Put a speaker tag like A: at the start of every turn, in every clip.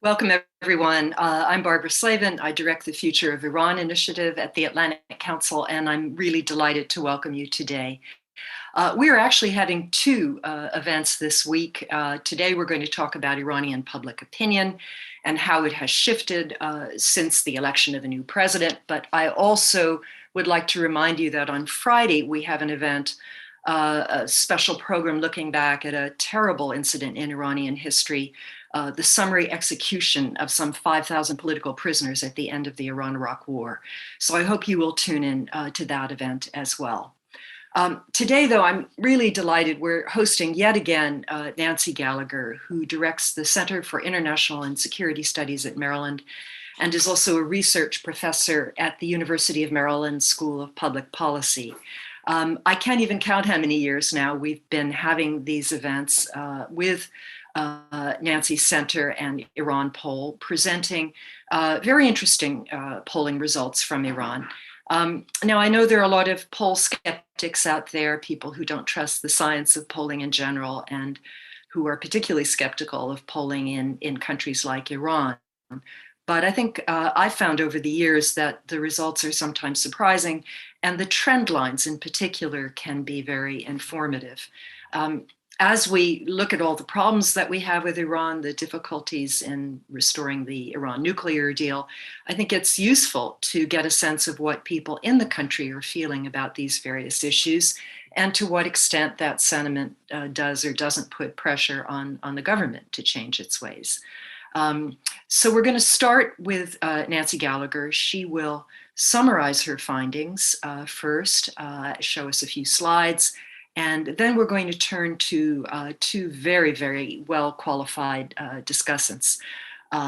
A: Welcome, everyone. I'm Barbara Slavin. I direct the Future of Iran initiative at the Atlantic Council, and I'm really delighted to welcome you today. We're actually having two events this week. Today, we're going to talk about Iranian public opinion and how it has shifted since the election of a new president. But I also would like to remind you that on Friday, we have an event, a special program looking back at a terrible incident in Iranian history, the summary execution of some 5,000 political prisoners at the end of the Iran-Iraq War. So I hope you will tune in to that event as well. Today, though, I'm really delighted. We're hosting yet again Nancy Gallagher, who directs the Center for International and Security Studies at Maryland and is also a research professor at the University of Maryland School of Public Policy. I can't even count how many years now we've been having these events with Nancy's Center and Iran Poll, presenting very interesting polling results from Iran. Now, I know there are a lot of poll skeptics out there, people who don't trust the science of polling in general and who are particularly skeptical of polling in countries like Iran. But I think I've found over the years that the results are sometimes surprising, and the trend lines in particular can be very informative. As we look at all the problems that we have with Iran, the difficulties in restoring the Iran nuclear deal, I think it's useful to get a sense of what people in the country are feeling about these various issues and to what extent that sentiment does or doesn't put pressure on the government to change its ways. So we're going to start with Nancy Gallagher. She will summarize her findings first, show us a few slides, and then we're going to turn to two very, very well-qualified discussants.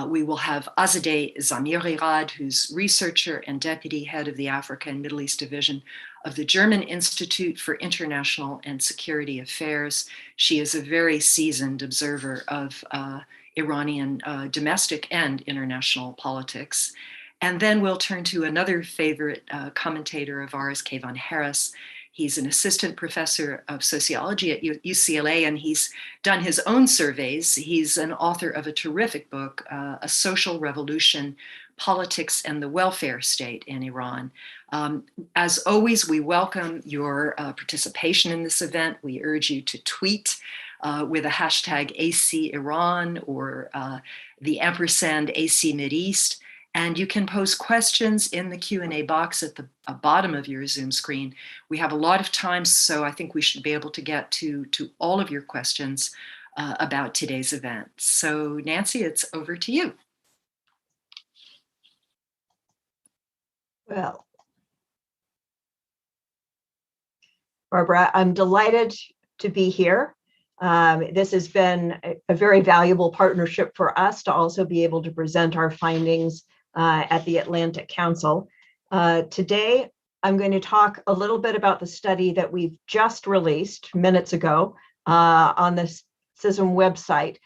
A: We will have Azadeh Zamirigad, who's researcher and deputy head of the Africa and Middle East Division of the German Institute for International and Security Affairs. She is a very seasoned observer of Iranian domestic and international politics. And then we'll turn to another favorite commentator of ours, Kayvon Harris. He's an assistant professor of sociology at UCLA, and he's done his own surveys. He's an author of a terrific book, A Social Revolution, Politics and the Welfare State in Iran. As always, we welcome your participation in this event. We urge you to tweet with a hashtag #ACIran or the ampersand #ACMidEast. And you can post questions in the Q&A box at the bottom of your Zoom screen. We have a lot of time, so I think we should be able to get to all of your questions about today's event. So Nancy, it's over to you.
B: Well, Barbara, I'm delighted to be here. This has been a very valuable partnership for us to also be able to present our findings at the Atlantic Council. Today, I'm going to talk a little bit about the study that we've just released minutes ago on the CISM website.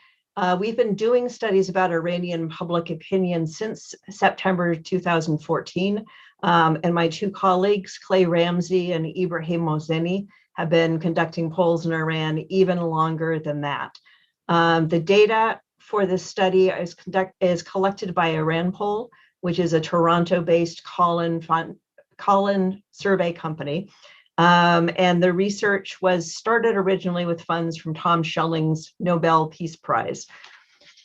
B: We've been doing studies about Iranian public opinion since September 2014, and my two colleagues, Clay Ramsey and Ibrahim Mohseni, have been conducting polls in Iran even longer than that. The data for this study is collected by Iran Poll, which is a Toronto-based call-in survey company. And the research was started originally with funds from Tom Schelling's Nobel Peace Prize.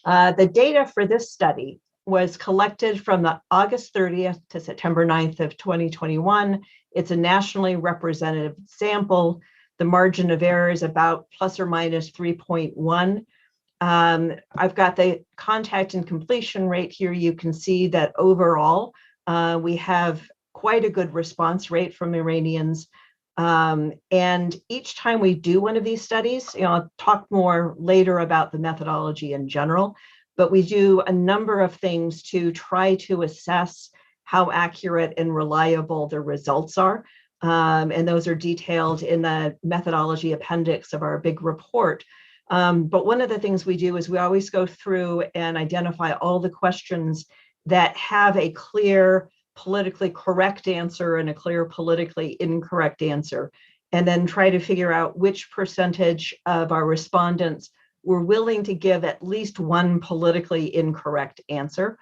B: The data for this study was collected from the August 30th to September 9th of 2021. It's a nationally representative sample. The margin of error is about plus or minus 3.1. I've got the contact and completion rate here. You can see that overall, we have quite a good response rate from Iranians. And each time we do one of these studies, I'll talk more later about the methodology in general, but we do a number of things to try to assess how accurate and reliable the results are. And those are detailed in the methodology appendix of our big report. But one of the things we do is we always go through and identify all the questions that have a clear politically correct answer and a clear politically incorrect answer, and then try to figure out which percentage of our respondents were willing to give at least one politically incorrect answer.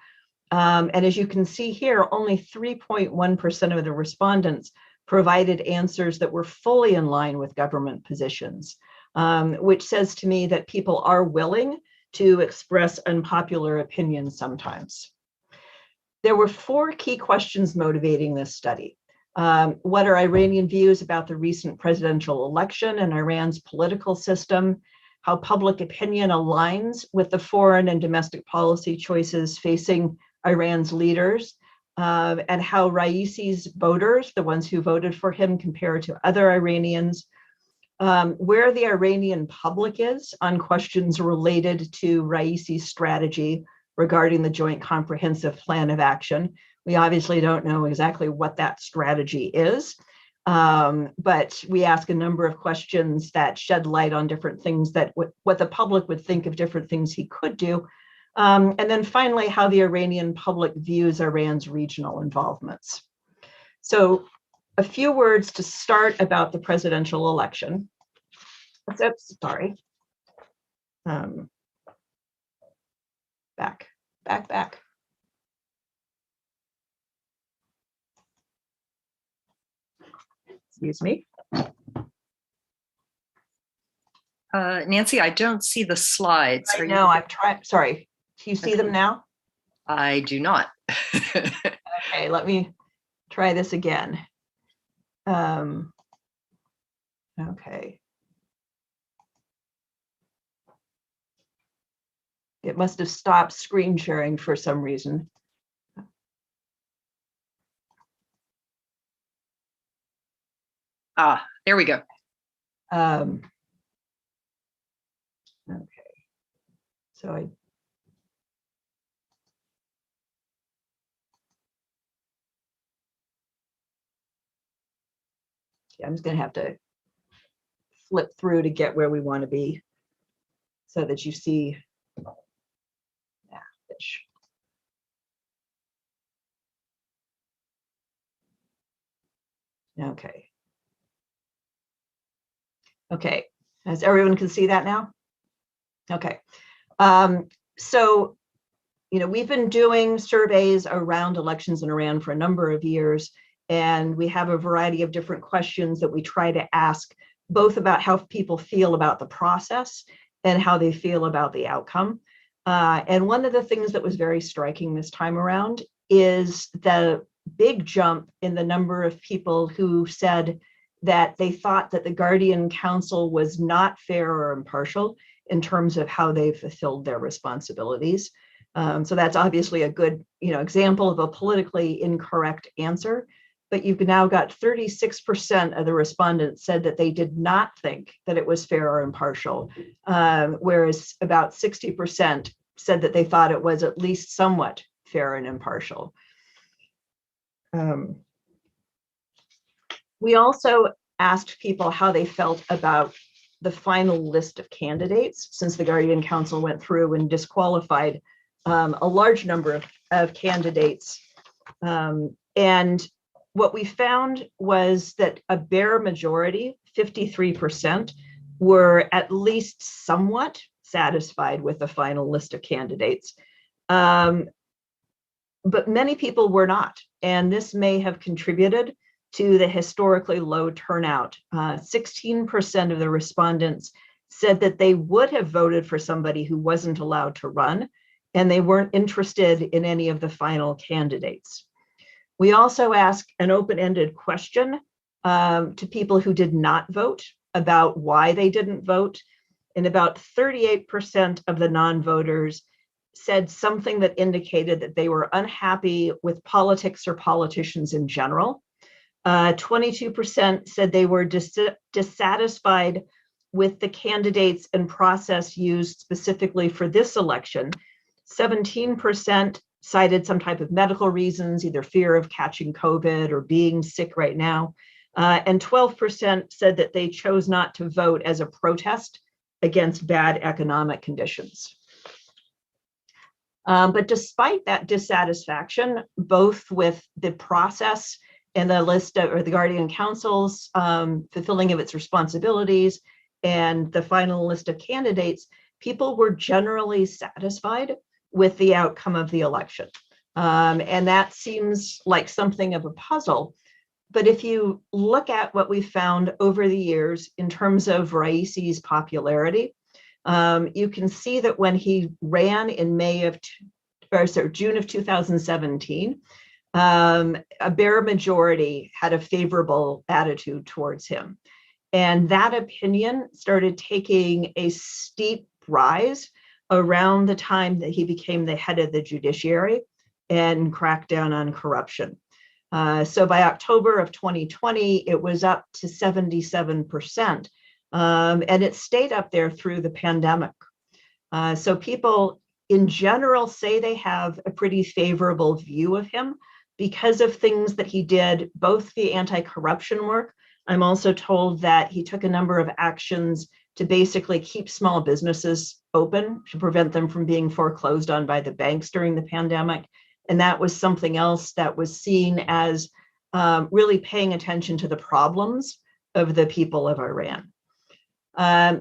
B: And as you can see here, only 3.1% of the respondents provided answers that were fully in line with government positions, which says to me that people are willing to express unpopular opinions sometimes. There were 4 key questions motivating this study. What are Iranian views about the recent presidential election and Iran's political system? How public opinion aligns with the foreign and domestic policy choices facing Iran's leaders, and how Raisi's voters, the ones who voted for him, compare to other Iranians, where the Iranian public is on questions related to Raisi's strategy regarding the Joint Comprehensive Plan of Action. We obviously don't know exactly what that strategy is, but we ask a number of questions that shed light on different things that what the public would think of different things he could do. And then finally, how the Iranian public views Iran's regional involvements. So a few words to start about the presidential election. Oops, sorry. Back. Excuse me.
A: Nancy, I don't see the slides.
B: I know, I've tried, sorry. Do you see them now?
A: I do not.
B: Okay, let me try this again. Okay. It must have stopped screen sharing for some reason.
A: Ah, there we go.
B: Okay. So I'm just going to have to flip through to get where we want to be so that you see. Okay. Okay. As everyone can see that now? Okay. So, we've been doing surveys around elections in Iran for a number of years, and we have a variety of different questions that we try to ask, both about how people feel about the process and how they feel about the outcome. And one of the things that was very striking this time around is the big jump in the number of people who said that they thought that the Guardian Council was not fair or impartial in terms of how they fulfilled their responsibilities. So that's obviously a good, example of a politically incorrect answer. But you've now got 36% of the respondents said that they did not think that it was fair or impartial, whereas about 60% said that they thought it was at least somewhat fair and impartial. We also asked people how they felt about the final list of candidates, since the Guardian Council went through and disqualified a large number of candidates. And what we found was that a bare majority, 53%, were at least somewhat satisfied with the final list of candidates. But many people were not, and this may have contributed to the historically low turnout. 16% of the respondents said that they would have voted for somebody who wasn't allowed to run, and they weren't interested in any of the final candidates. We also asked an open-ended question to people who did not vote about why they didn't vote, and about 38% of the non-voters said something that indicated that they were unhappy with politics or politicians in general. 22% said they were dissatisfied with the candidates and process used specifically for this election. 17% cited some type of medical reasons, either fear of catching COVID or being sick right now. And 12% said that they chose not to vote as a protest against bad economic conditions. But despite that dissatisfaction, both with the process and the list of, or the Guardian Council's fulfilling of its responsibilities and the final list of candidates, people were generally satisfied with the outcome of the election. And that seems like something of a puzzle. But if you look at what we found over the years in terms of Raisi's popularity, you can see that when he ran in June of 2017, a bare majority had a favorable attitude towards him. And that opinion started taking a steep rise around the time that he became the head of the judiciary and cracked down on corruption. So by October of 2020, it was up to 77%. And it stayed up there through the pandemic. So people in general say they have a pretty favorable view of him because of things that he did, both the anti-corruption work. I'm also told that he took a number of actions to basically keep small businesses open, to prevent them from being foreclosed on by the banks during the pandemic. And that was something else that was seen as really paying attention to the problems of the people of Iran.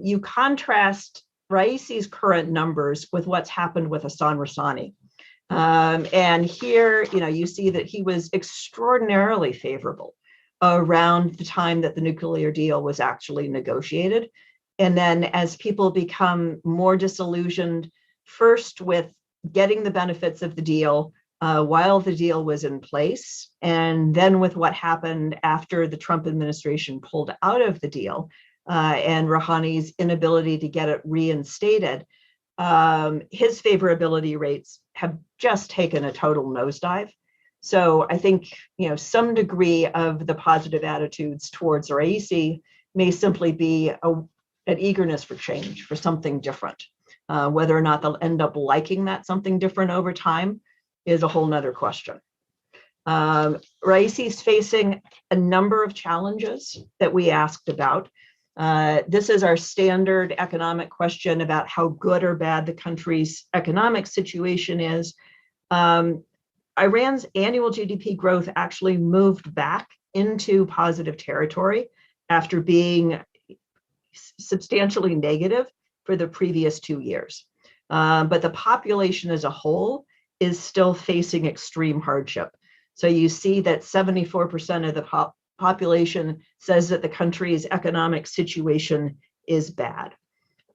B: You contrast Raisi's current numbers with what's happened with Hassan Rouhani. And here, you see that he was extraordinarily favorable around the time that the nuclear deal was actually negotiated. And then as people become more disillusioned, first with getting the benefits of the deal while the deal was in place, and then with what happened after the Trump administration pulled out of the deal and Rouhani's inability to get it reinstated, his favorability rates have just taken a total nosedive. So I think, some degree of the positive attitudes towards Raisi may simply be an eagerness for change, for something different. Whether or not they'll end up liking that something different over time is a whole nother question. Raisi's facing a number of challenges that we asked about. This is our standard economic question about how good or bad the country's economic situation is. Iran's annual GDP growth actually moved back into positive territory after being substantially negative for the previous 2 years. But the population as a whole is still facing extreme hardship. So you see that 74% of the population says that the country's economic situation is bad.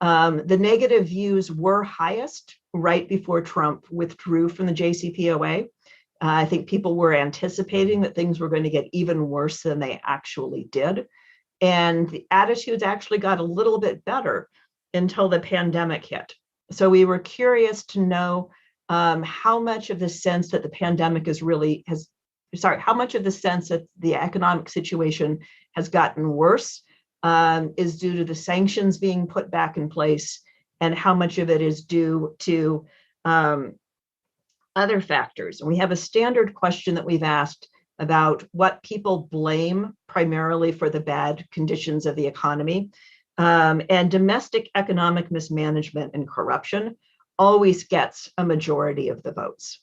B: The negative views were highest right before Trump withdrew from the JCPOA. I think people were anticipating that things were going to get even worse than they actually did. And the attitudes actually got a little bit better until the pandemic hit. So we were curious to know how much of the sense that the pandemic how much of the sense that the economic situation has gotten worse is due to the sanctions being put back in place, and how much of it is due to other factors. And we have a standard question that we've asked about what people blame primarily for the bad conditions of the economy. And domestic economic mismanagement and corruption always gets a majority of the votes.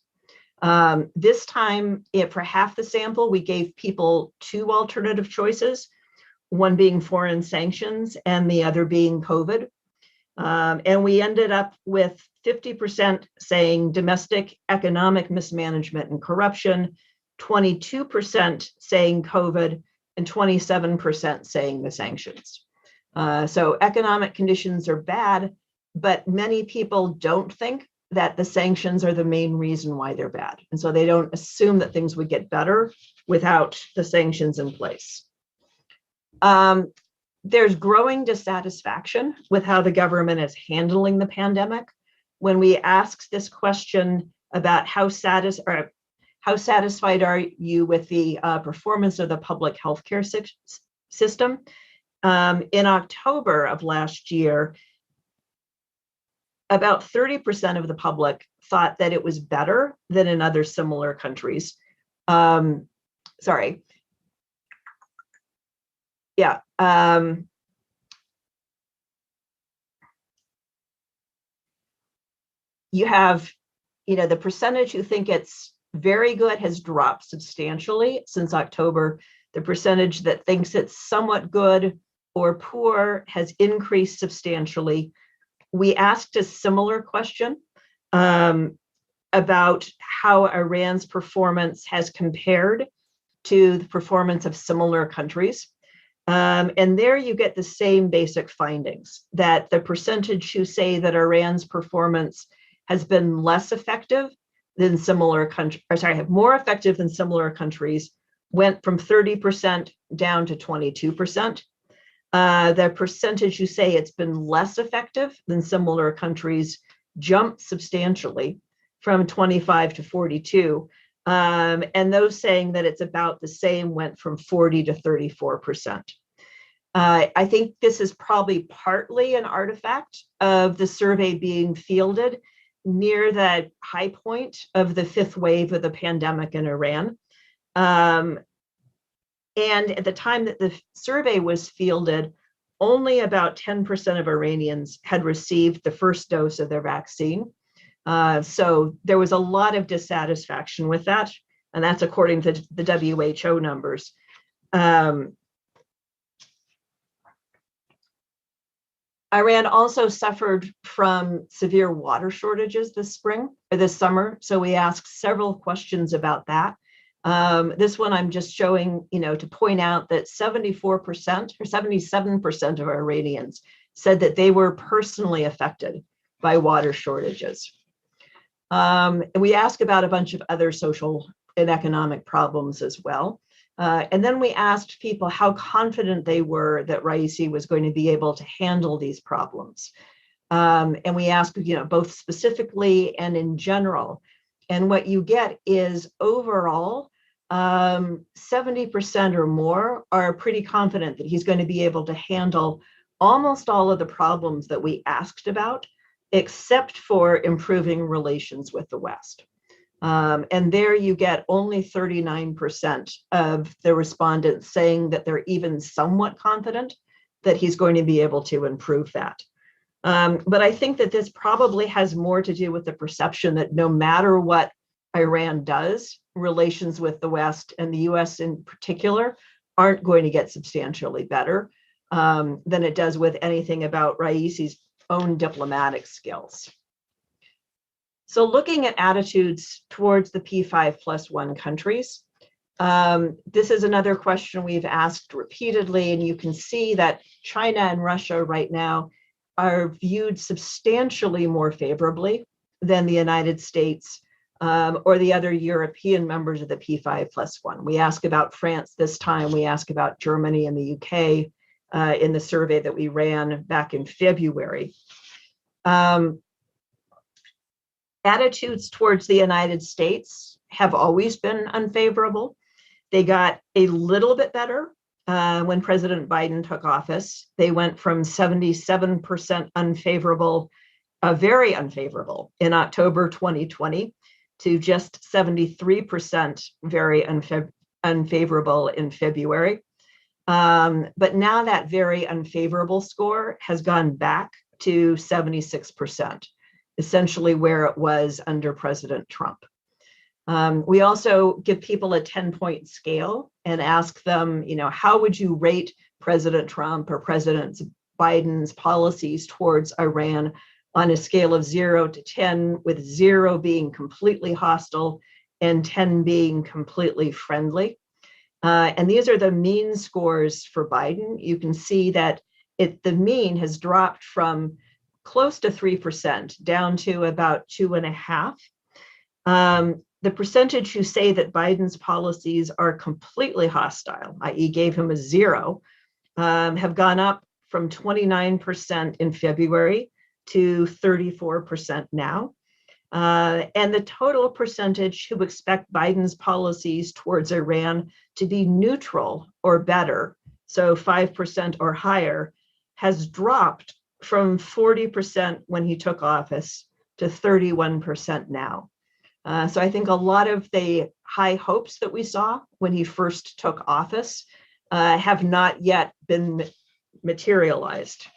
B: This time, for half the sample, we gave people two alternative choices, one being foreign sanctions and the other being COVID. And we ended up with 50% saying domestic economic mismanagement and corruption, 22% saying COVID, and 27% saying the sanctions. So economic conditions are bad, but many people don't think that the sanctions are the main reason why they're bad. And so they don't assume that things would get better without the sanctions in place. There's growing dissatisfaction with how the government is handling the pandemic. When we asked this question about how satisfied are you with the performance of the public healthcare system, in October of last year, about 30% of the public thought that it was better than in other similar countries. You have, the percentage who think it's very good has dropped substantially since October. The percentage that thinks it's somewhat good or poor has increased substantially. We asked a similar question about how Iran's performance has compared to the performance of similar countries. And there you get the same basic findings, that the percentage who say that Iran's performance has been less effective than similar countries, or sorry, more effective than similar countries, went from 30% down to 22%. The percentage who say it's been less effective than similar countries jumped substantially from 25 to 42. And those saying that it's about the same went from 40 to 34%. I think this is probably partly an artifact of the survey being fielded near the high point of the fifth wave of the pandemic in Iran. And at the time that the survey was fielded, only about 10% of Iranians had received the first dose of their vaccine. So there was a lot of dissatisfaction with that, and that's according to the WHO numbers. Iran also suffered from severe water shortages this summer. So we asked several questions about that. This one I'm just showing, to point out that 74% or 77% of Iranians said that they were personally affected by water shortages. And we asked about a bunch of other social and economic problems as well. And then we asked people how confident they were that Raisi was going to be able to handle these problems. And we asked, both specifically and in general. And what you get is overall, 70% or more are pretty confident that he's going to be able to handle almost all of the problems that we asked about, except for improving relations with the West. And there you get only 39% of the respondents saying that they're even somewhat confident that he's going to be able to improve that. But I think that this probably has more to do with the perception that no matter what Iran does, relations with the West and the US in particular aren't going to get substantially better than it does with anything about Raisi's own diplomatic skills. So looking at attitudes towards the P5+1 countries, this is another question we've asked repeatedly, and you can see that China and Russia right now are viewed substantially more favorably than the United States or the other European members of the P5+1. We ask about France this time, we ask about Germany and the UK in the survey that we ran back in February. Attitudes towards the United States have always been unfavorable. They got a little bit better when President Biden took office. They went from 77% unfavorable, very unfavorable in October 2020 to just 73% very unfavorable in February. But now that very unfavorable score has gone back to 76%. Essentially where it was under President Trump. We also give people a 10-point scale and ask them, how would you rate President Trump or President Biden's policies towards Iran on a scale of 0 to 10, with 0 being completely hostile and 10 being completely friendly. And these are the mean scores for Biden. You can see that the mean has dropped from close to 3% down to about 2.5%. The percentage who say that Biden's policies are completely hostile, i.e. gave him a 0, have gone up from 29% in February to 34% now. And the total percentage who expect Biden's policies towards Iran to be neutral or better, so 5% or higher, has dropped from 40% when he took office to 31% now. So I think a lot of the high hopes that we saw when he first took office have not yet been materialized.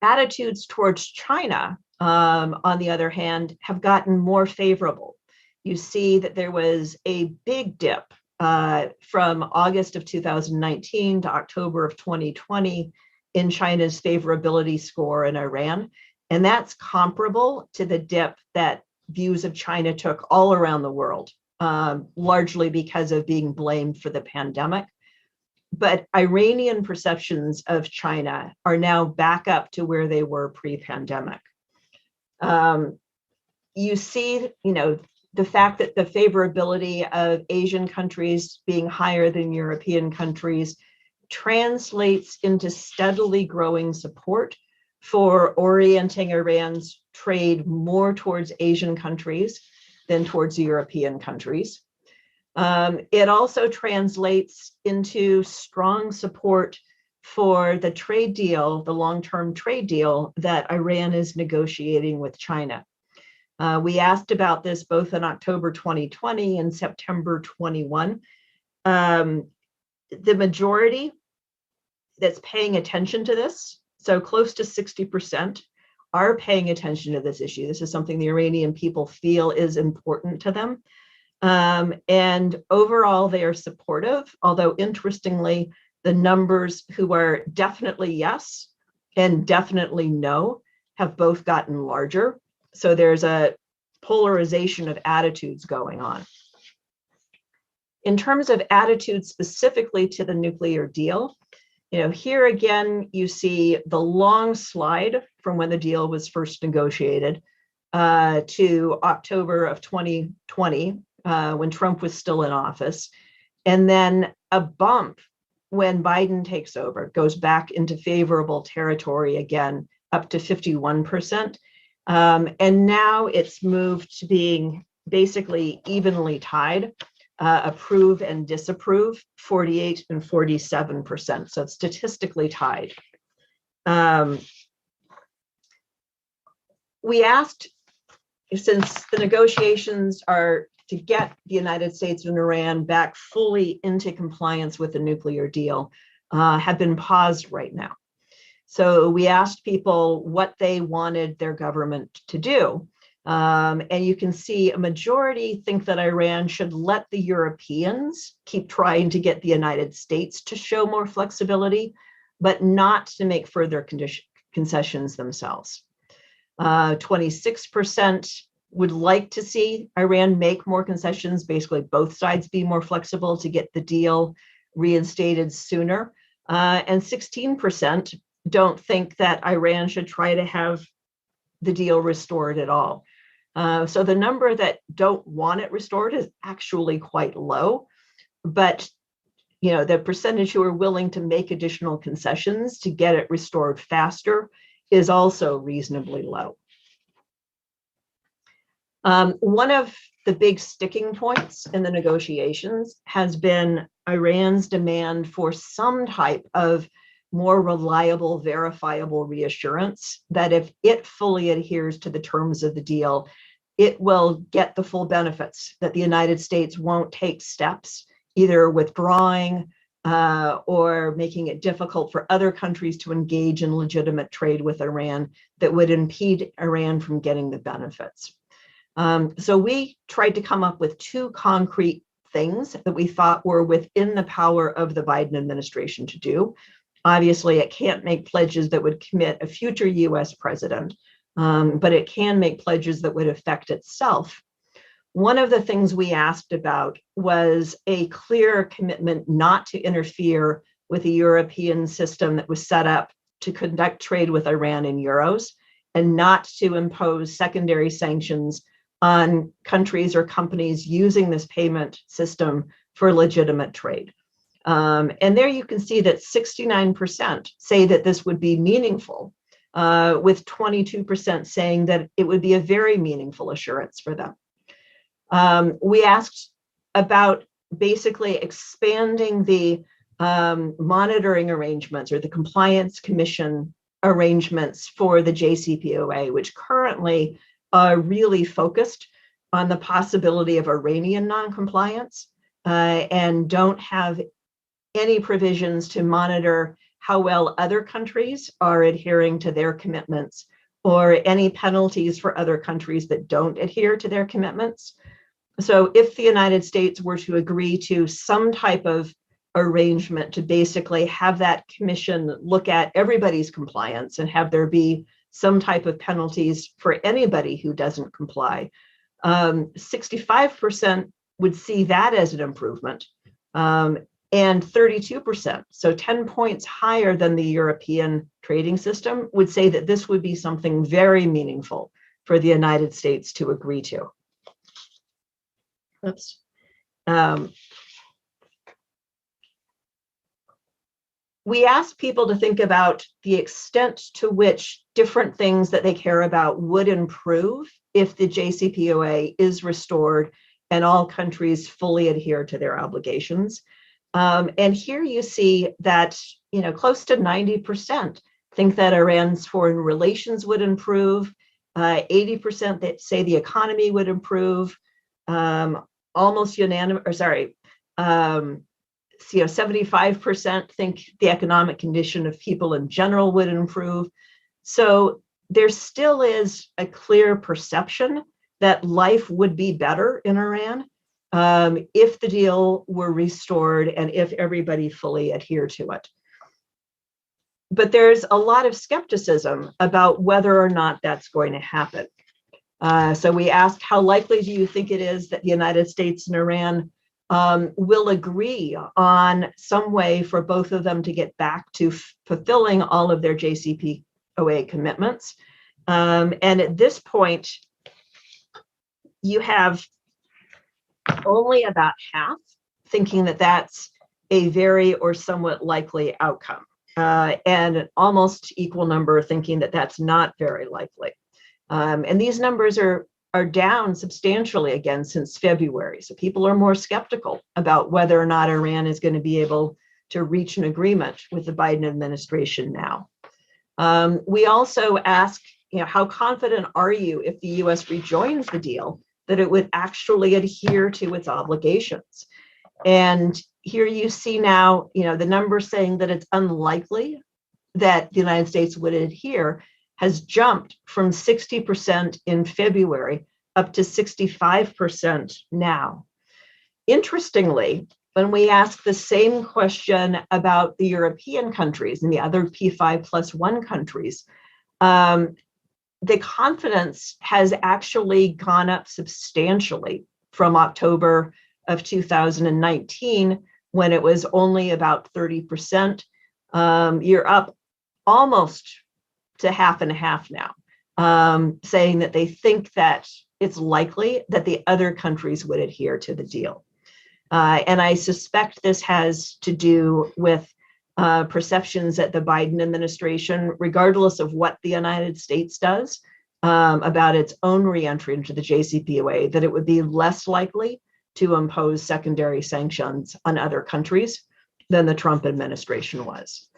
B: Attitudes towards China, on the other hand, have gotten more favorable. You see that there was a big dip from August of 2019 to October of 2020 in China's favorability score in Iran. And that's comparable to the dip that views of China took all around the world, largely because of being blamed for the pandemic. But Iranian perceptions of China are now back up to where they were pre-pandemic. You see, the fact that the favorability of Asian countries being higher than European countries translates into steadily growing support for orienting Iran's trade more towards Asian countries than towards European countries. It also translates into strong support for the trade deal, the long-term trade deal that Iran is negotiating with China. We asked about this both in October 2020 and September 21. The majority that's paying attention to this, so close to 60%, are paying attention to this issue. This is something the Iranian people feel is important to them. And overall, they are supportive, although interestingly, the numbers who are definitely yes and definitely no have both gotten larger. So there's a polarization of attitudes going on. In terms of attitudes specifically to the nuclear deal, here again, you see the long slide from when the deal was first negotiated to October of 2020, when Trump was still in office, and then a bump when Biden takes over, goes back into favorable territory again, up to 51%. And now it's moved to being basically evenly tied, approve and disapprove, 48 and 47%. So it's statistically tied. We asked, since the negotiations are to get the United States and Iran back fully into compliance with the nuclear deal, have been paused right now. So we asked people what they wanted their government to do. And you can see a majority think that Iran should let the Europeans keep trying to get the United States to show more flexibility, but not to make further concessions themselves. 26% would like to see Iran make more concessions, basically both sides be more flexible to get the deal reinstated sooner. And 16% don't think that Iran should try to have the deal restored at all. So the number that don't want it restored is actually quite low, but the percentage who are willing to make additional concessions to get it restored faster is also reasonably low. One of the big sticking points in the negotiations has been Iran's demand for some type of more reliable, verifiable reassurance that if it fully adheres to the terms of the deal, it will get the full benefits, that the United States won't take steps, either withdrawing or making it difficult for other countries to engage in legitimate trade with Iran that would impede Iran from getting the benefits. So we tried to come up with two concrete things that we thought were within the power of the Biden administration to do. Obviously, it can't make pledges that would commit a future US president, but it can make pledges that would affect itself. One of the things we asked about was a clear commitment not to interfere with the European system that was set up to conduct trade with Iran in euros, and not to impose secondary sanctions on countries or companies using this payment system for legitimate trade. And there you can see that 69% say that this would be meaningful, with 22% saying that it would be a very meaningful assurance for them. We asked about basically expanding the monitoring arrangements or the compliance commission arrangements for the JCPOA, which currently are really focused on the possibility of Iranian noncompliance and don't have any provisions to monitor how well other countries are adhering to their commitments, or any penalties for other countries that don't adhere to their commitments. So if the United States were to agree to some type of arrangement to basically have that commission look at everybody's compliance and have there be some type of penalties for anybody who doesn't comply. 65% would see that as an improvement, and 32%, so 10 points higher than the European trading system, would say that this would be something very meaningful for the United States to agree to. Oops. We asked people to think about the extent to which different things that they care about would improve if the JCPOA is restored and all countries fully adhere to their obligations. And here you see that, close to 90% think that Iran's foreign relations would improve, 80% that say the economy would improve, almost unanimous, or sorry, 75% think the economic condition of people in general would improve. So there still is a clear perception that life would be better in Iran if the deal were restored and if everybody fully adhered to it. But there's a lot of skepticism about whether or not that's going to happen. So we asked, how likely do you think it is that the United States and Iran will agree on some way for both of them to get back to fulfilling all of their JCPOA commitments? And at this point, you have only about half thinking that that's a very or somewhat likely outcome, and an almost equal number thinking that that's not very likely. And these numbers are down substantially again since February. So people are more skeptical about whether or not Iran is going to be able to reach an agreement with the Biden administration now. We also ask, how confident are you if the US rejoins the deal that it would actually adhere to its obligations? And here you see now, the number saying that it's unlikely that the United States would adhere has jumped from 60% in February up to 65% now. Interestingly, when we ask the same question about the European countries and the other P5+1 countries, the confidence has actually gone up substantially from October of 2019, when it was only about 30%. You're up almost to half and a half now, saying that they think that it's likely that the other countries would adhere to the deal. And I suspect this has to do with perceptions that the Biden administration, regardless of what the United States does about its own reentry into the JCPOA, that it would be less likely to impose secondary sanctions on other countries than the Trump administration was.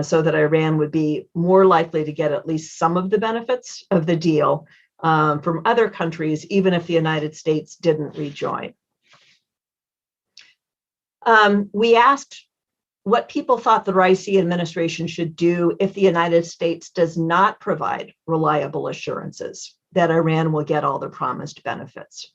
B: So that Iran would be more likely to get at least some of the benefits of the deal from other countries, even if the United States didn't rejoin. We asked what people thought the Raisi administration should do if the United States does not provide reliable assurances that Iran will get all the promised benefits.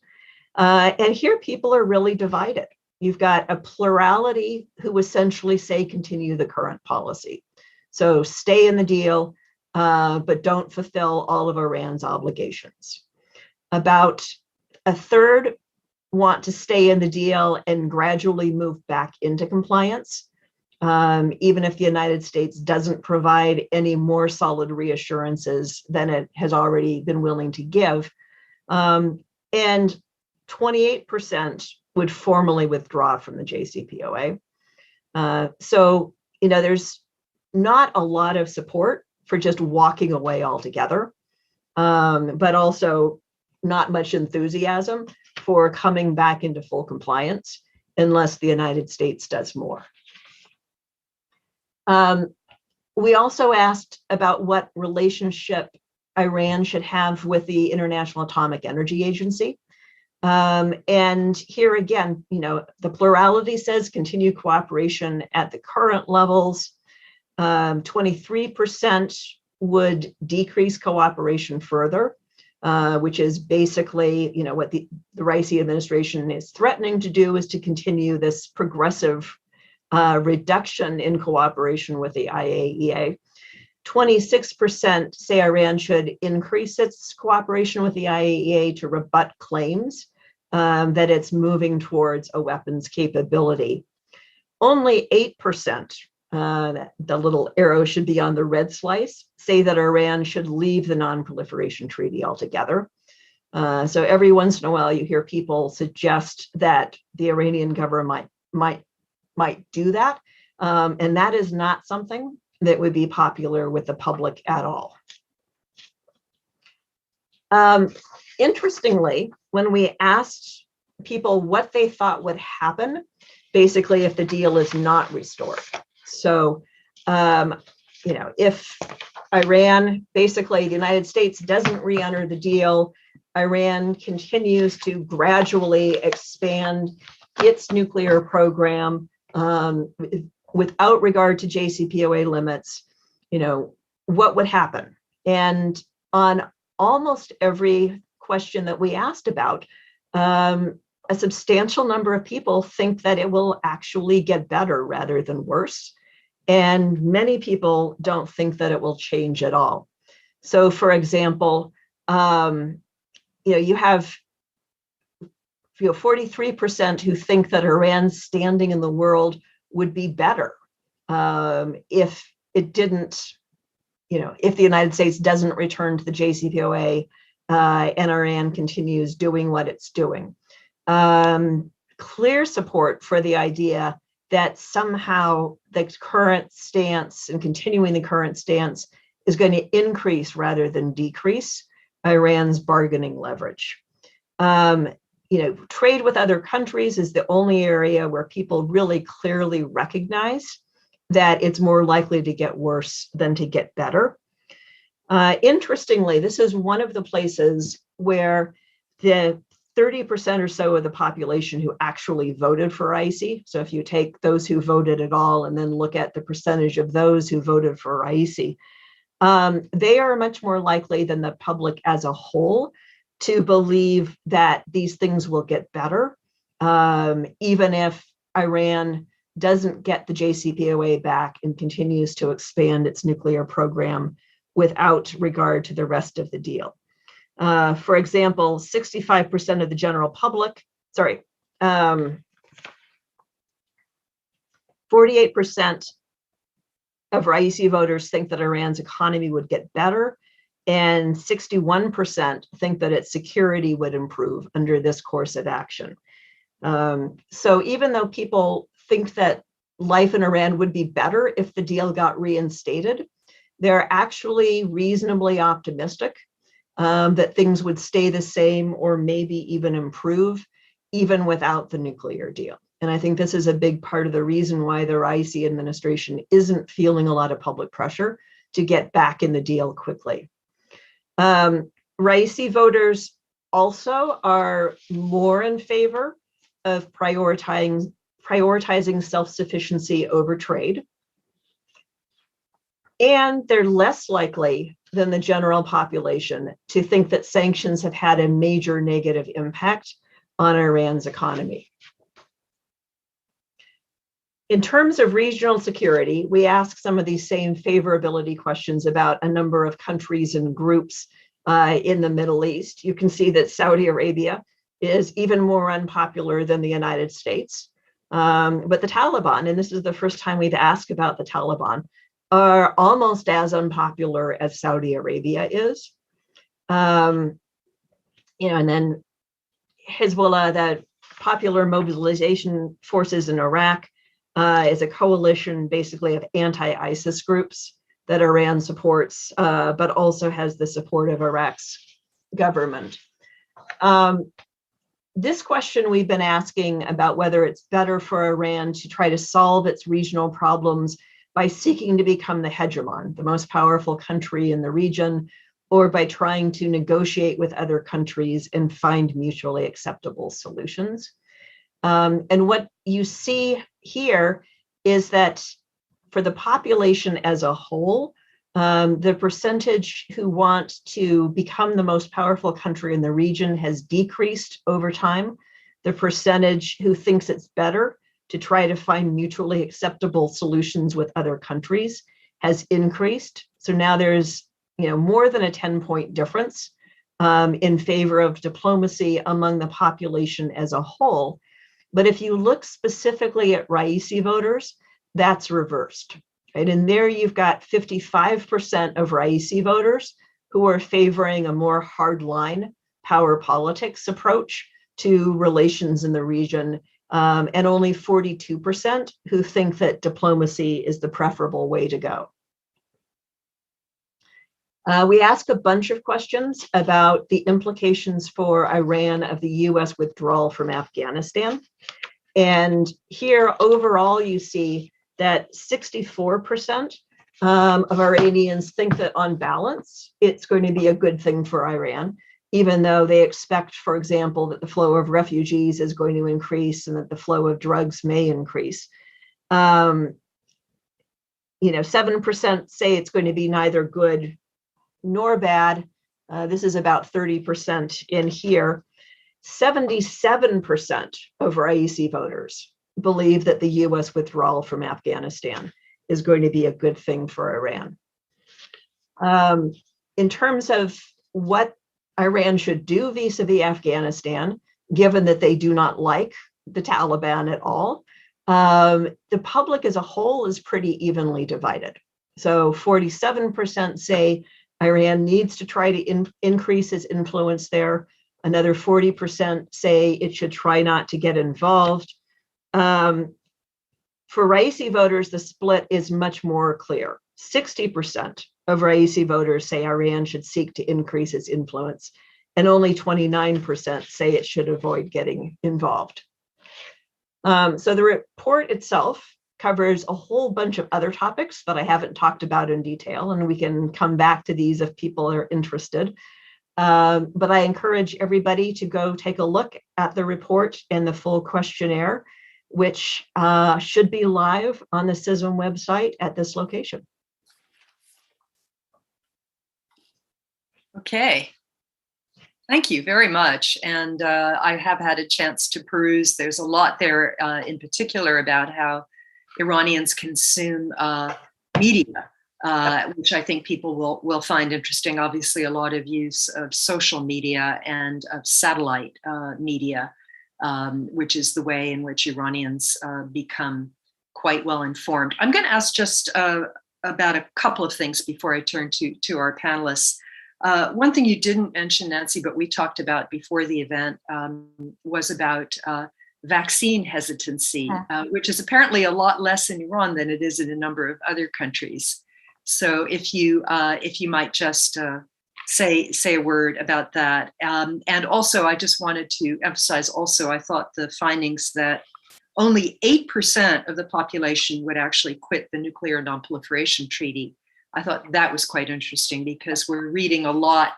B: And here people are really divided. You've got a plurality who essentially say continue the current policy. So stay in the deal, but don't fulfill all of Iran's obligations. About a third want to stay in the deal and gradually move back into compliance, even if the United States doesn't provide any more solid reassurances than it has already been willing to give. And 28% would formally withdraw from the JCPOA. So, there's not a lot of support for just walking away altogether, but also not much enthusiasm for coming back into full compliance unless the United States does more. We also asked about what relationship Iran should have with the International Atomic Energy Agency. And here again, the plurality says continue cooperation at the current levels. 23% would decrease cooperation further, which is basically, what the Raisi administration is threatening to do is to continue this progressive reduction in cooperation with the IAEA. 26% say Iran should increase its cooperation with the IAEA to rebut claims that it's moving towards a weapons capability. Only 8%, the little arrow should be on the red slice, say that Iran should leave the non-proliferation treaty altogether. So every once in a while you hear people suggest that the Iranian government might do that. And that is not something that would be popular with the public at all. Interestingly, when we asked people what they thought would happen, basically if the deal is not restored. So, if Iran, basically the United States doesn't re-enter the deal, Iran continues to gradually expand its nuclear program without regard to JCPOA limits, what would happen? And on almost every question that we asked about, a substantial number of people think that it will actually get better rather than worse. And many people don't think that it will change at all. So for example, you have 43% who think that Iran's standing in the world would be better if it didn't, if the United States doesn't return to the JCPOA and Iran continues doing what it's doing. Clear support for the idea that somehow the current stance and continuing the current stance is going to increase rather than decrease Iran's bargaining leverage. Trade with other countries is the only area where people really clearly recognize that it's more likely to get worse than to get better. Interestingly, this is one of the places where the 30% or so of the population who actually voted for Raisi, so if you take those who voted at all and then look at the percentage of those who voted for Raisi, they are much more likely than the public as a whole to believe that these things will get better, even if Iran doesn't get the JCPOA back and continues to expand its nuclear program without regard to the rest of the deal. For example, 65% of the general public, 48% of Raisi voters think that Iran's economy would get better, and 61% think that its security would improve under this course of action. So even though people think that life in Iran would be better if the deal got reinstated, they're actually reasonably optimistic that things would stay the same or maybe even improve, even without the nuclear deal. And I think this is a big part of the reason why the Raisi administration isn't feeling a lot of public pressure to get back in the deal quickly. Raisi voters also are more in favor of prioritizing self-sufficiency over trade. And they're less likely than the general population to think that sanctions have had a major negative impact on Iran's economy. In terms of regional security, we ask some of these same favorability questions about a number of countries and groups in the Middle East. You can see that Saudi Arabia is even more unpopular than the United States. But the Taliban, and this is the first time we've asked about the Taliban, are almost as unpopular as Saudi Arabia is. And then Hezbollah, the Popular Mobilization Forces in Iraq, is a coalition basically of anti-ISIS groups that Iran supports, but also has the support of Iraq's government. This question we've been asking about whether it's better for Iran to try to solve its regional problems by seeking to become the hegemon, the most powerful country in the region, or by trying to negotiate with other countries and find mutually acceptable solutions. And what you see here is that for the population as a whole, the percentage who want to become the most powerful country in the region has decreased over time. The percentage who thinks it's better to try to find mutually acceptable solutions with other countries has increased. So now there's more than a 10-point difference in favor of diplomacy among the population as a whole. But if you look specifically at Raisi voters, that's reversed. Right? And there you've got 55% of Raisi voters who are favoring a more hardline power politics approach to relations in the region, and only 42% who think that diplomacy is the preferable way to go. We asked a bunch of questions about the implications for Iran of the US withdrawal from Afghanistan. And here overall, you see that 64% of Iranians think that on balance, it's going to be a good thing for Iran, even though they expect, for example, that the flow of refugees is going to increase and that the flow of drugs may increase. 7% say it's going to be neither good nor bad. This is about 30% in here. 77% of Raisi voters believe that the US withdrawal from Afghanistan is going to be a good thing for Iran. In terms of what Iran should do vis-a-vis Afghanistan, given that they do not like the Taliban at all, the public as a whole is pretty evenly divided. So 47% say Iran needs to try to increase its influence there. Another 40% say it should try not to get involved. For Raisi voters, the split is much more clear. 60% of Raisi voters say Iran should seek to increase its influence, and only 29% say it should avoid getting involved. So the report itself covers a whole bunch of other topics that I haven't talked about in detail, and we can come back to these if people are interested. But I encourage everybody to go take a look at the report and the full questionnaire, which should be live on the CISM website at this location.
A: Okay. Thank you very much. And I have had a chance to peruse. There's a lot there in particular about how Iranians consume media, which I think people will find interesting. Obviously, a lot of use of social media and of satellite media, which is the way in which Iranians become quite well informed. I'm going to ask just about a couple of things before I turn to our panelists. One thing you didn't mention, Nancy, but we talked about before the event was about vaccine hesitancy, which is apparently a lot less in Iran than it is in a number of other countries. So if you might just say a word about that. And also, I just wanted to emphasize also, I thought the findings that only 8% of the population would actually quit the Nuclear Nonproliferation Treaty. I thought that was quite interesting because we're reading a lot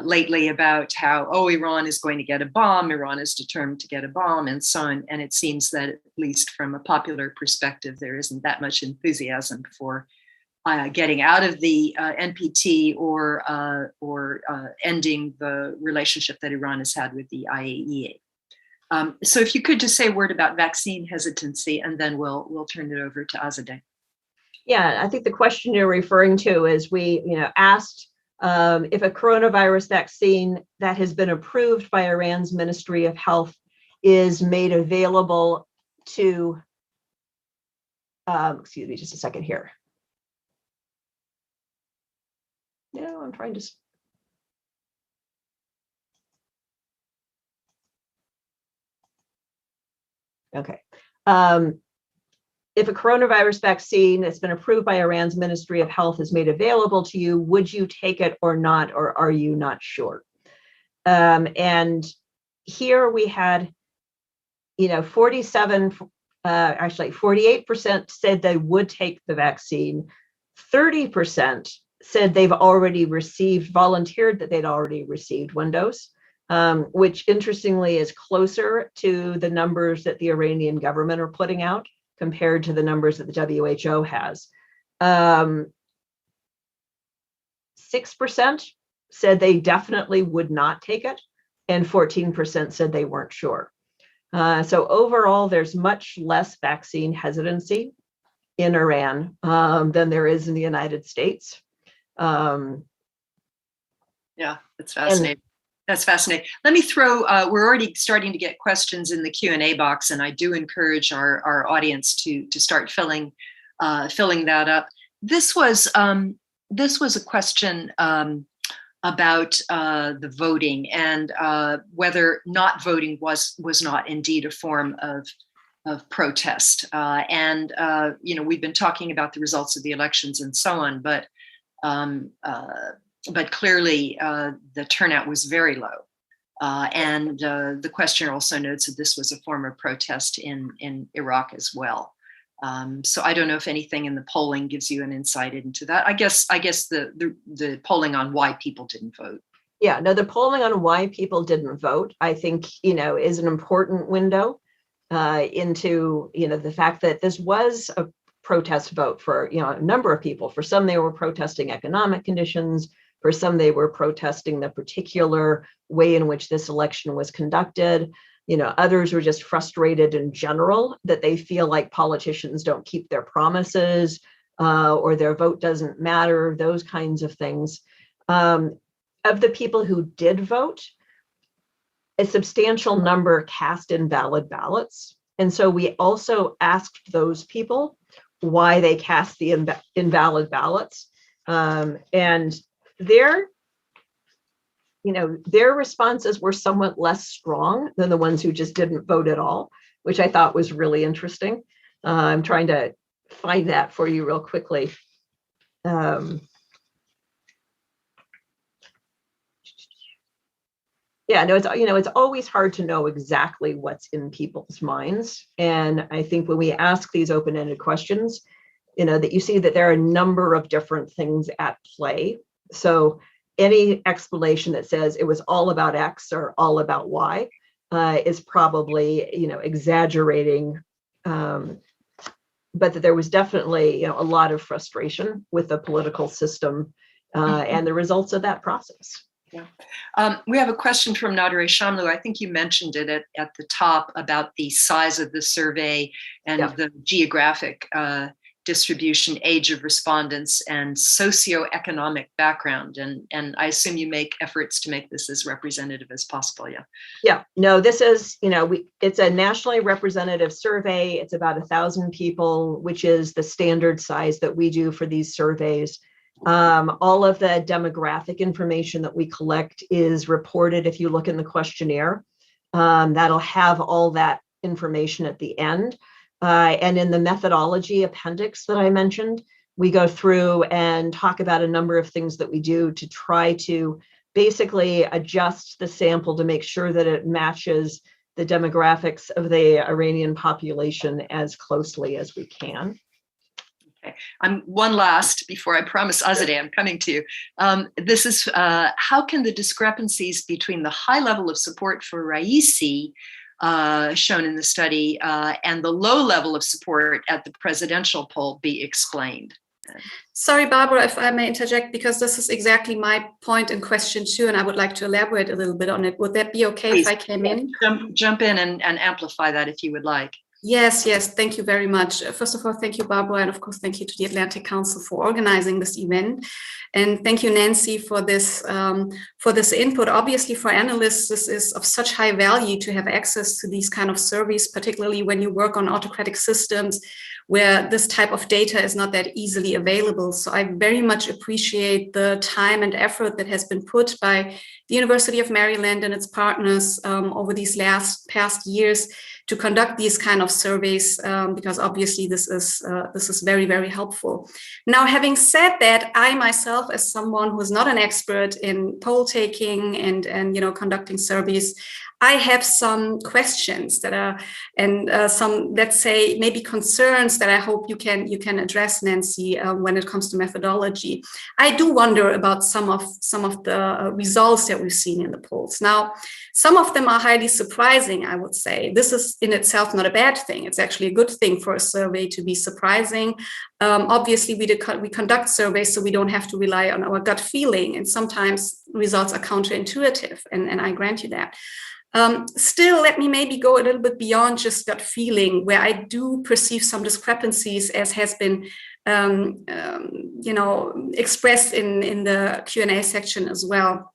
A: lately about how, Iran is going to get a bomb, Iran is determined to get a bomb, and so on. And it seems that, at least from a popular perspective, there isn't that much enthusiasm for getting out of the NPT or ending the relationship that Iran has had with the IAEA. So if you could just say a word about vaccine hesitancy, and then we'll turn it over to Azadeh.
B: Yeah, I think the question you're referring to is we asked if a coronavirus vaccine that has been approved by Iran's Ministry of Health is made available to, excuse me, just a second here. No, I'm trying to. Okay. If a coronavirus vaccine that's been approved by Iran's Ministry of Health is made available to you, would you take it or not, or are you not sure? And here we had, 48% said they would take the vaccine. 30% said they've already volunteered that they'd already received one dose, which interestingly is closer to the numbers that the Iranian government are putting out compared to the numbers that the WHO has. 6% said they definitely would not take it, and 14% said they weren't sure. So overall, there's much less vaccine hesitancy in Iran than there is in the United States.
A: Yeah, that's fascinating. That's fascinating. Let me throw, we're already starting to get questions in the Q&A box, and I do encourage our audience to start filling that up. This was a question about the voting and whether not voting was not indeed a form of protest. We've been talking about the results of the elections and so on, but clearly the turnout was very low. And the questioner also notes that this was a form of protest in Iraq as well. So I don't know if anything in the polling gives you an insight into that. I guess the polling on why people didn't vote.
B: Yeah, no, the polling on why people didn't vote, I think, is an important window into, the fact that this was a protest vote for, a number of people. For some, they were protesting economic conditions. For some, they were protesting the particular way in which this election was conducted. Others were just frustrated in general that they feel like politicians don't keep their promises or their vote doesn't matter, those kinds of things. Of the people who did vote, a substantial number cast invalid ballots. And so we also asked those people why they cast the invalid ballots. And their responses were somewhat less strong than the ones who just didn't vote at all, which I thought was really interesting. I'm trying to find that for you real quickly. It's always hard to know exactly what's in people's minds. And I think when we ask these open-ended questions, that you see that there are a number of different things at play. So any explanation that says it was all about X or all about Y is probably, exaggerating. But that there was definitely, a lot of frustration with the political system and the results of that process.
A: Yeah. We have a question from Nadire Shamlu. I think you mentioned it at the top about the size of the survey and the geographic distribution, age of respondents, and socioeconomic background. And I assume you make efforts to make this as representative as possible. Yeah.
B: Yeah. No, this is, it's a nationally representative survey. It's about 1,000 people, which is the standard size that we do for these surveys. All of the demographic information that we collect is reported. If you look in the questionnaire, that'll have all that information at the end. And in the methodology appendix that I mentioned, we go through and talk about a number of things that we do to try to basically adjust the sample to make sure that it matches the demographics of the Iranian population as closely as we can.
A: Okay. One last before I promise Azadeh, I'm coming to you. This is how can the discrepancies between the high level of support for Raisi shown in the study and the low level of support at the presidential poll be explained?
C: Sorry, Barbara, if I may interject, because this is exactly my point in question 2, and I would like to elaborate a little bit on it. Would that be okay Please, if I came in?
A: Jump in and amplify that if you would like.
C: Yes, thank you very much. First of all, thank you, Barbara, and of course, thank you to the Atlantic Council for organizing this event. And thank you, Nancy, for this input. Obviously, for analysts, this is of such high value to have access to these kind of surveys, particularly when you work on autocratic systems where this type of data is not that easily available. So I very much appreciate the time and effort that has been put by the University of Maryland and its partners over these past years to conduct these kind of surveys, because obviously this is very, very helpful. Now, having said that, I myself, as someone who is not an expert in poll taking and conducting surveys, I have some questions that are, and some, let's say, maybe concerns that I hope you can address, Nancy, when it comes to methodology. I do wonder about some of the results that we've seen in the polls. Now, some of them are highly surprising, I would say. This is in itself not a bad thing. It's actually a good thing for a survey to be surprising. Obviously, we conduct surveys, so we don't have to rely on our gut feeling, and sometimes results are counterintuitive, and I grant you that. Still, let me maybe go a little bit beyond just gut feeling, where I do perceive some discrepancies, as has been expressed in the Q&A section as well.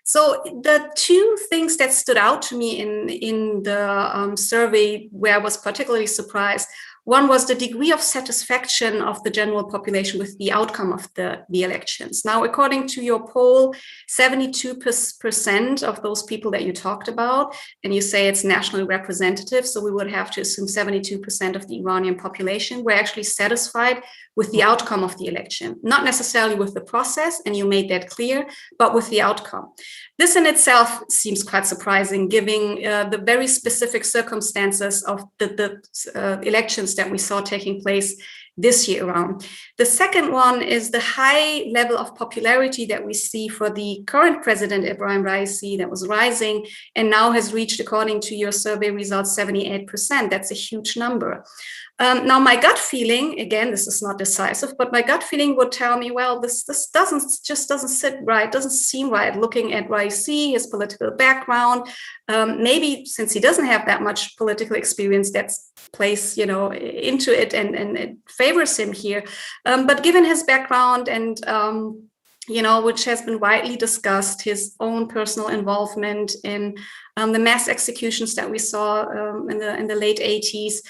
C: So the two things that stood out to me in the survey where I was particularly surprised, one was the degree of satisfaction of the general population with the outcome of the elections. Now, according to your poll, 72% of those people that you talked about, and you say it's nationally representative, so we would have to assume 72% of the Iranian population were actually satisfied with the outcome of the election, not necessarily with the process, and you made that clear, but with the outcome. This in itself seems quite surprising, given the very specific circumstances of the elections that we saw taking place this year around. The second one is the high level of popularity that we see for the current president, Ibrahim Raisi, that was rising and now has reached, according to your survey results, 78%. That's a huge number. Now, my gut feeling, again, this is not decisive, but my gut feeling would tell me, well, this doesn't sit right, doesn't seem right, looking at Raisi, his political background. Maybe since he doesn't have that much political experience, that's plays, into it and it favors him here. But given his background and which has been widely discussed, his own personal involvement in the mass executions that we saw in the late 80s,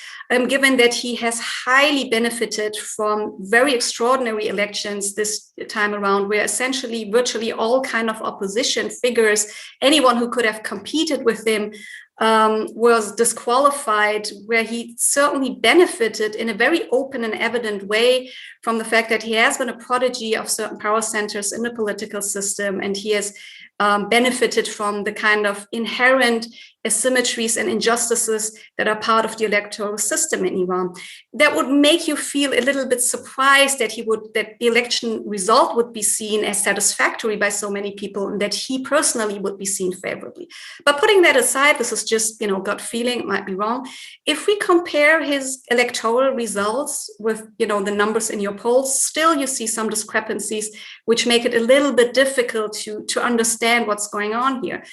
C: given that he has highly benefited from very extraordinary elections this time around, where essentially virtually all kind of opposition figures, anyone who could have competed with him, was disqualified, where he certainly benefited in a very open and evident way from the fact that he has been a prodigy of certain power centers in the political system, and he has benefited from the kind of inherent asymmetries and injustices that are part of the electoral system in Iran. That would make you feel a little bit surprised that the election result would be seen as satisfactory by so many people, and that he personally would be seen favorably. But putting that aside, this is just gut feeling, it might be wrong. If we compare his electoral results with the numbers in your polls, still you see some discrepancies which make it a little bit difficult to understand what's going on here.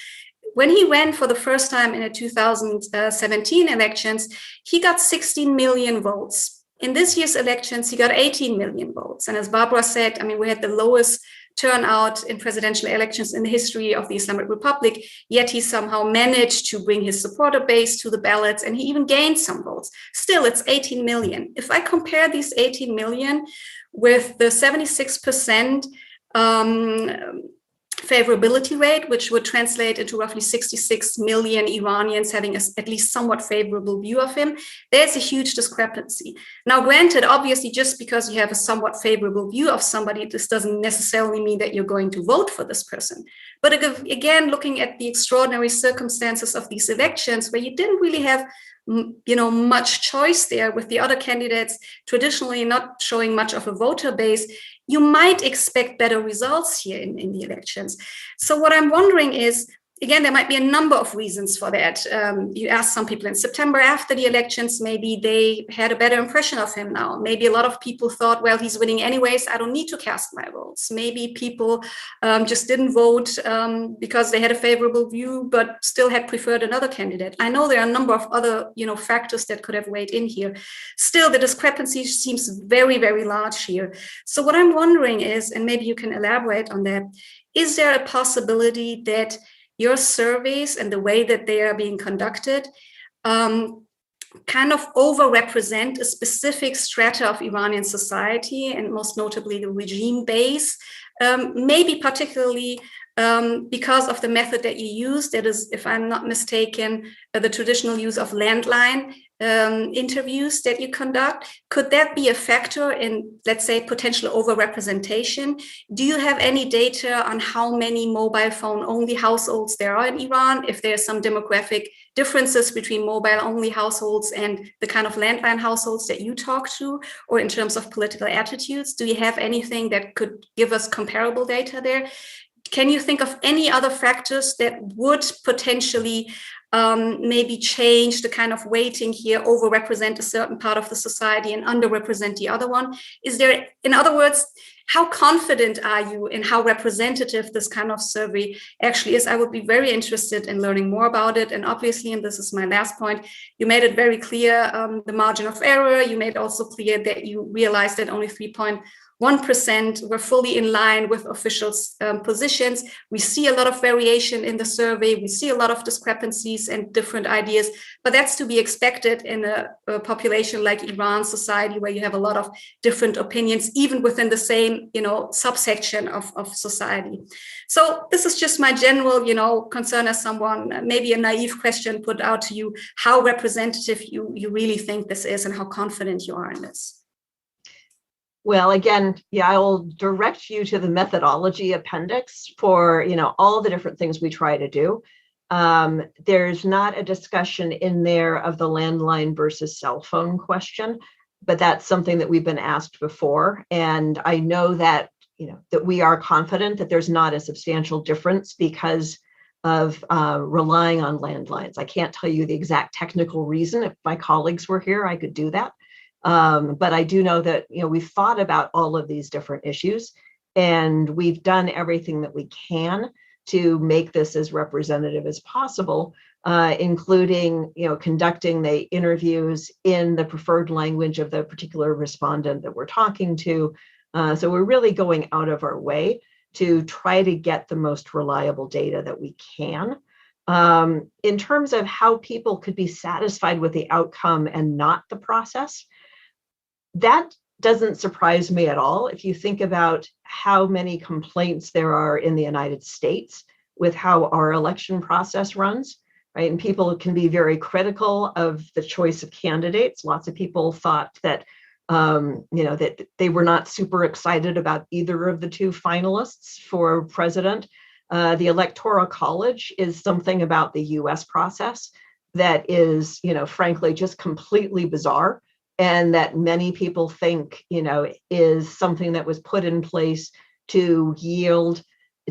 C: When he ran for the first time in the 2017 elections, he got 16 million votes. In this year's elections, he got 18 million votes. And as Barbara said, we had the lowest turnout in presidential elections in the history of the Islamic Republic, yet he somehow managed to bring his supporter base to the ballots, and he even gained some votes. Still, it's 18 million. If I compare these 18 million with the 76% favorability rate, which would translate into roughly 66 million Iranians having at least somewhat favorable view of him, there's a huge discrepancy. Now, granted, obviously, just because you have a somewhat favorable view of somebody, this doesn't necessarily mean that you're going to vote for this person. But again, looking at the extraordinary circumstances of these elections, where you didn't really have much choice there, with the other candidates traditionally not showing much of a voter base, you might expect better results here in the elections. So what I'm wondering is, again, there might be a number of reasons for that. You asked some people in September after the elections, maybe they had a better impression of him now. Maybe a lot of people thought, well, he's winning anyways, I don't need to cast my votes. Maybe people just didn't vote because they had a favorable view, but still had preferred another candidate. I know there are a number of other factors that could have weighed in here. Still, the discrepancy seems very, very large here. So what I'm wondering is, and maybe you can elaborate on that, is there a possibility that your surveys and the way that they are being conducted kind of overrepresent a specific strata of Iranian society, and most notably the regime base, maybe particularly because of the method that you use, that is, if I'm not mistaken, the traditional use of landline interviews that you conduct? Could that be a factor in, let's say, potential overrepresentation? Do you have any data on how many mobile phone only households there are in Iran? If there are some demographic differences between mobile only households and the kind of landline households that you talk to, or in terms of political attitudes? Do you have anything that could give us comparable data there? Can you think of any other factors that would potentially maybe change the kind of weighting here, overrepresent a certain part of the society and underrepresent the other one? Is there, in other words, how confident are you in how representative this kind of survey actually is? I would be very interested in learning more about it. And obviously, and this is my last point, you made it very clear, the margin of error. You made also clear that you realized that only 3.1% were fully in line with official positions. We see a lot of variation in the survey. We see a lot of discrepancies and different ideas, but that's to be expected in a population like Iran society, where you have a lot of different opinions, even within the same, subsection of society. So this is just my general, concern as someone, maybe a naive question put out to you, how representative you really think this is and how confident you are in this.
B: Well, again, I will direct you to the methodology appendix for, all the different things we try to do. There's not a discussion in there of the landline versus cell phone question, but that's something that we've been asked before. And I know that, that we are confident that there's not a substantial difference because of relying on landlines. I can't tell you the exact technical reason. If my colleagues were here, I could do that. But I do know that, we've thought about all of these different issues, and we've done everything that we can to make this as representative as possible, including, conducting the interviews in the preferred language of the particular respondent that we're talking to. So we're really going out of our way to try to get the most reliable data that we can. In terms of how people could be satisfied with the outcome and not the process, that doesn't surprise me at all. If you think about how many complaints there are in the United States with how our election process runs, right? And people can be very critical of the choice of candidates. Lots of people thought that, that they were not super excited about either of the two finalists for president. The Electoral College is something about the US process that is, frankly, just completely bizarre. And that many people think, is something that was put in place to yield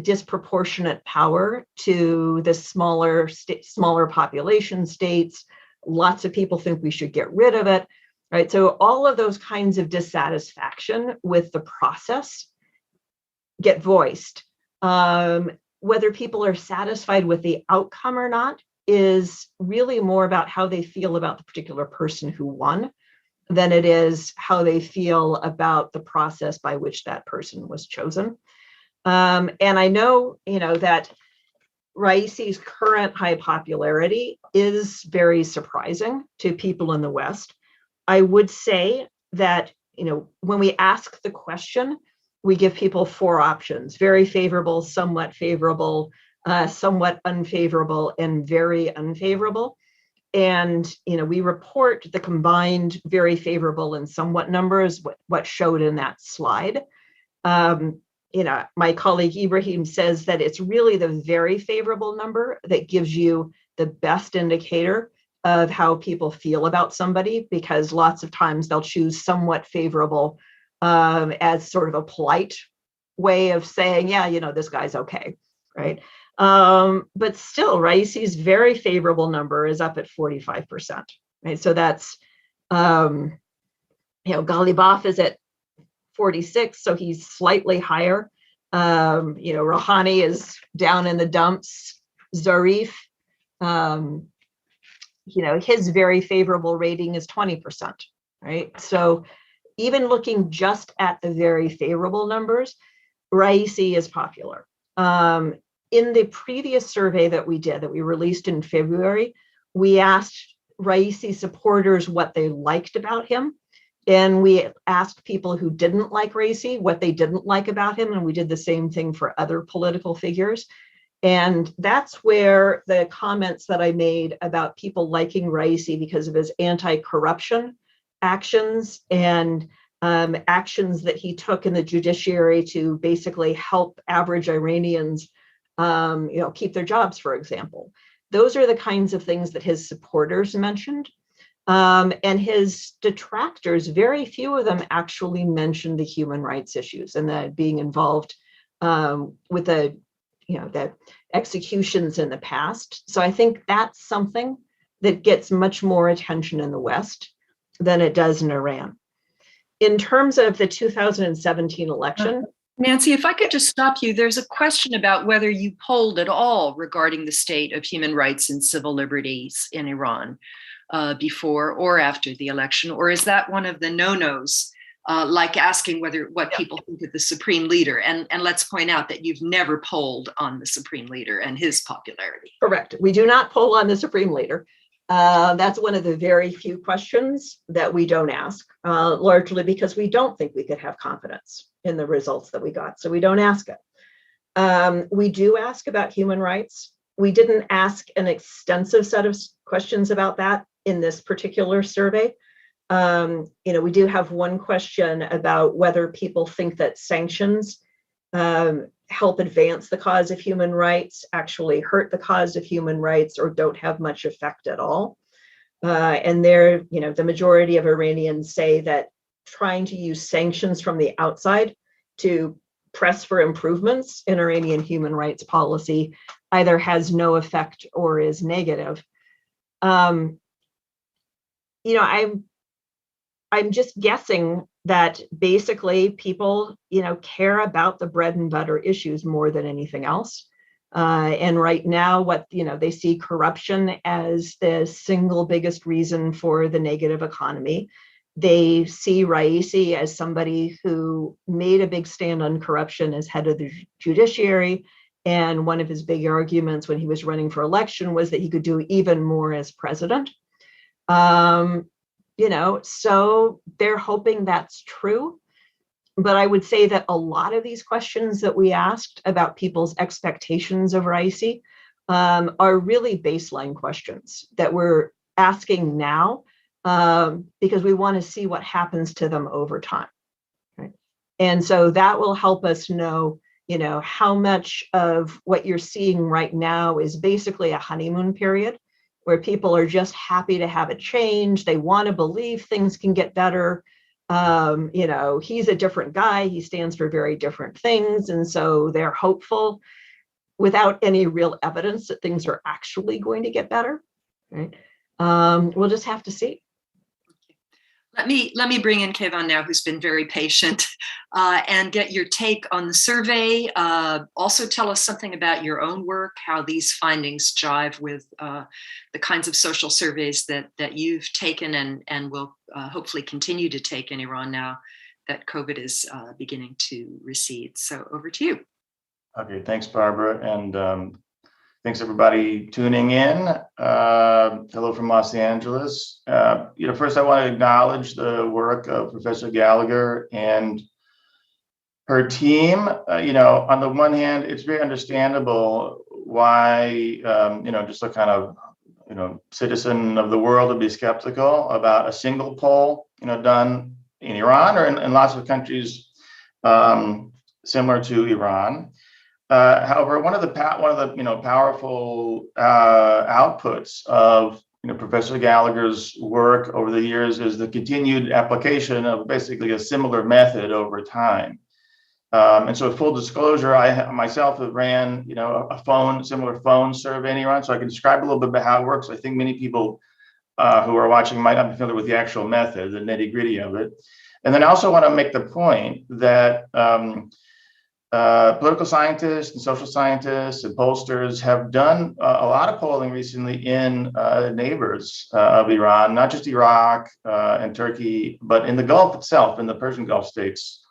B: disproportionate power to the smaller population states. Lots of people think we should get rid of it, right? So all of those kinds of dissatisfaction with the process get voiced. Whether people are satisfied with the outcome or not is really more about how they feel about the particular person who won than it is how they feel about the process by which that person was chosen. And I know, that Raisi's current high popularity is very surprising to people in the West. I would say that, when we ask the question, we give people 4 options: very favorable, somewhat unfavorable, and very unfavorable. And, we report the combined very favorable and somewhat numbers, what showed in that slide. My colleague Ibrahim says that it's really the very favorable number that gives you the best indicator of how people feel about somebody, because lots of times they'll choose somewhat favorable as sort of a polite way of saying, this guy's okay, right? But still, Raisi's very favorable number is up at 45%, right? So that's, Ghalibaf is at 46, so he's slightly higher. Rouhani is down in the dumps. Zarif, his very favorable rating is 20%, right? So even looking just at the very favorable numbers, Raisi is popular. In the previous survey that we did, that we released in February, we asked Raisi supporters what they liked about him. And we asked people who didn't like Raisi what they didn't like about him. And we did the same thing for other political figures. And that's where the comments that I made about people liking Raisi because of his anti-corruption actions and actions that he took in the judiciary to basically help average Iranians keep their jobs, for example. Those are the kinds of things that his supporters mentioned. And his detractors, very few of them actually mentioned the human rights issues and the being involved with the the executions in the past. So I think that's something that gets much more attention in the West than it does in Iran. In terms of the 2017 election,
A: Nancy, if I could just stop you, there's a question about whether you polled at all regarding the state of human rights and civil liberties in Iran before or after the election, or is that one of the no-nos, like asking what people think of the Supreme Leader? And let's point out that you've never polled on the Supreme Leader and his popularity.
B: Correct. We do not poll on the Supreme Leader. That's one of the very few questions that we don't ask, largely because we don't think we could have confidence in the results that we got. So we don't ask it. We do ask about human rights. We didn't ask an extensive set of questions about that in this particular survey. We do have one question about whether people think that sanctions help advance the cause of human rights, actually hurt the cause of human rights, or don't have much effect at all. And the majority of Iranians say that trying to use sanctions from the outside to press for improvements in Iranian human rights policy either has no effect or is negative. I'm just guessing that basically people, care about the bread and butter issues more than anything else. And right now, they see corruption as the single biggest reason for the negative economy. They see Raisi as somebody who made a big stand on corruption as head of the judiciary. And one of his big arguments when he was running for election was that he could do even more as president. So they're hoping that's true. But I would say that a lot of these questions that we asked about people's expectations of Raisi are really baseline questions that we're asking now because we want to see what happens to them over time. Right? And so that will help us know, how much of what you're seeing right now is basically a honeymoon period, where people are just happy to have a change. They want to believe things can get better. He's a different guy. He stands for very different things. And so they're hopeful without any real evidence that things are actually going to get better. Right? We'll just have to see.
A: Let me bring in Keyvan now, who's been very patient, and get your take on the survey. Also tell us something about your own work, how these findings jive with the kinds of social surveys that you've taken and will hopefully continue to take in Iran now that COVID is beginning to recede. So over to you.
D: Okay, thanks, Barbara. And thanks everybody tuning in. Hello from Los Angeles. First I want to acknowledge the work of Professor Gallagher and her team. On the one hand, it's very understandable why, just a kind of, citizen of the world would be skeptical about a single poll, done in Iran or in lots of countries similar to Iran. However, one of the powerful outputs of Professor Gallagher's work over the years is the continued application of basically a similar method over time. And so, full disclosure, I myself have ran a similar phone survey in Iran, so I can describe a little bit about how it works. I think many people who are watching might not be familiar with the actual method, the nitty-gritty of it. And then I also want to make the point that political scientists and social scientists and pollsters have done a lot of polling recently in neighbors of Iran, not just Iraq and Turkey, but in the Gulf itself, in the Persian Gulf states.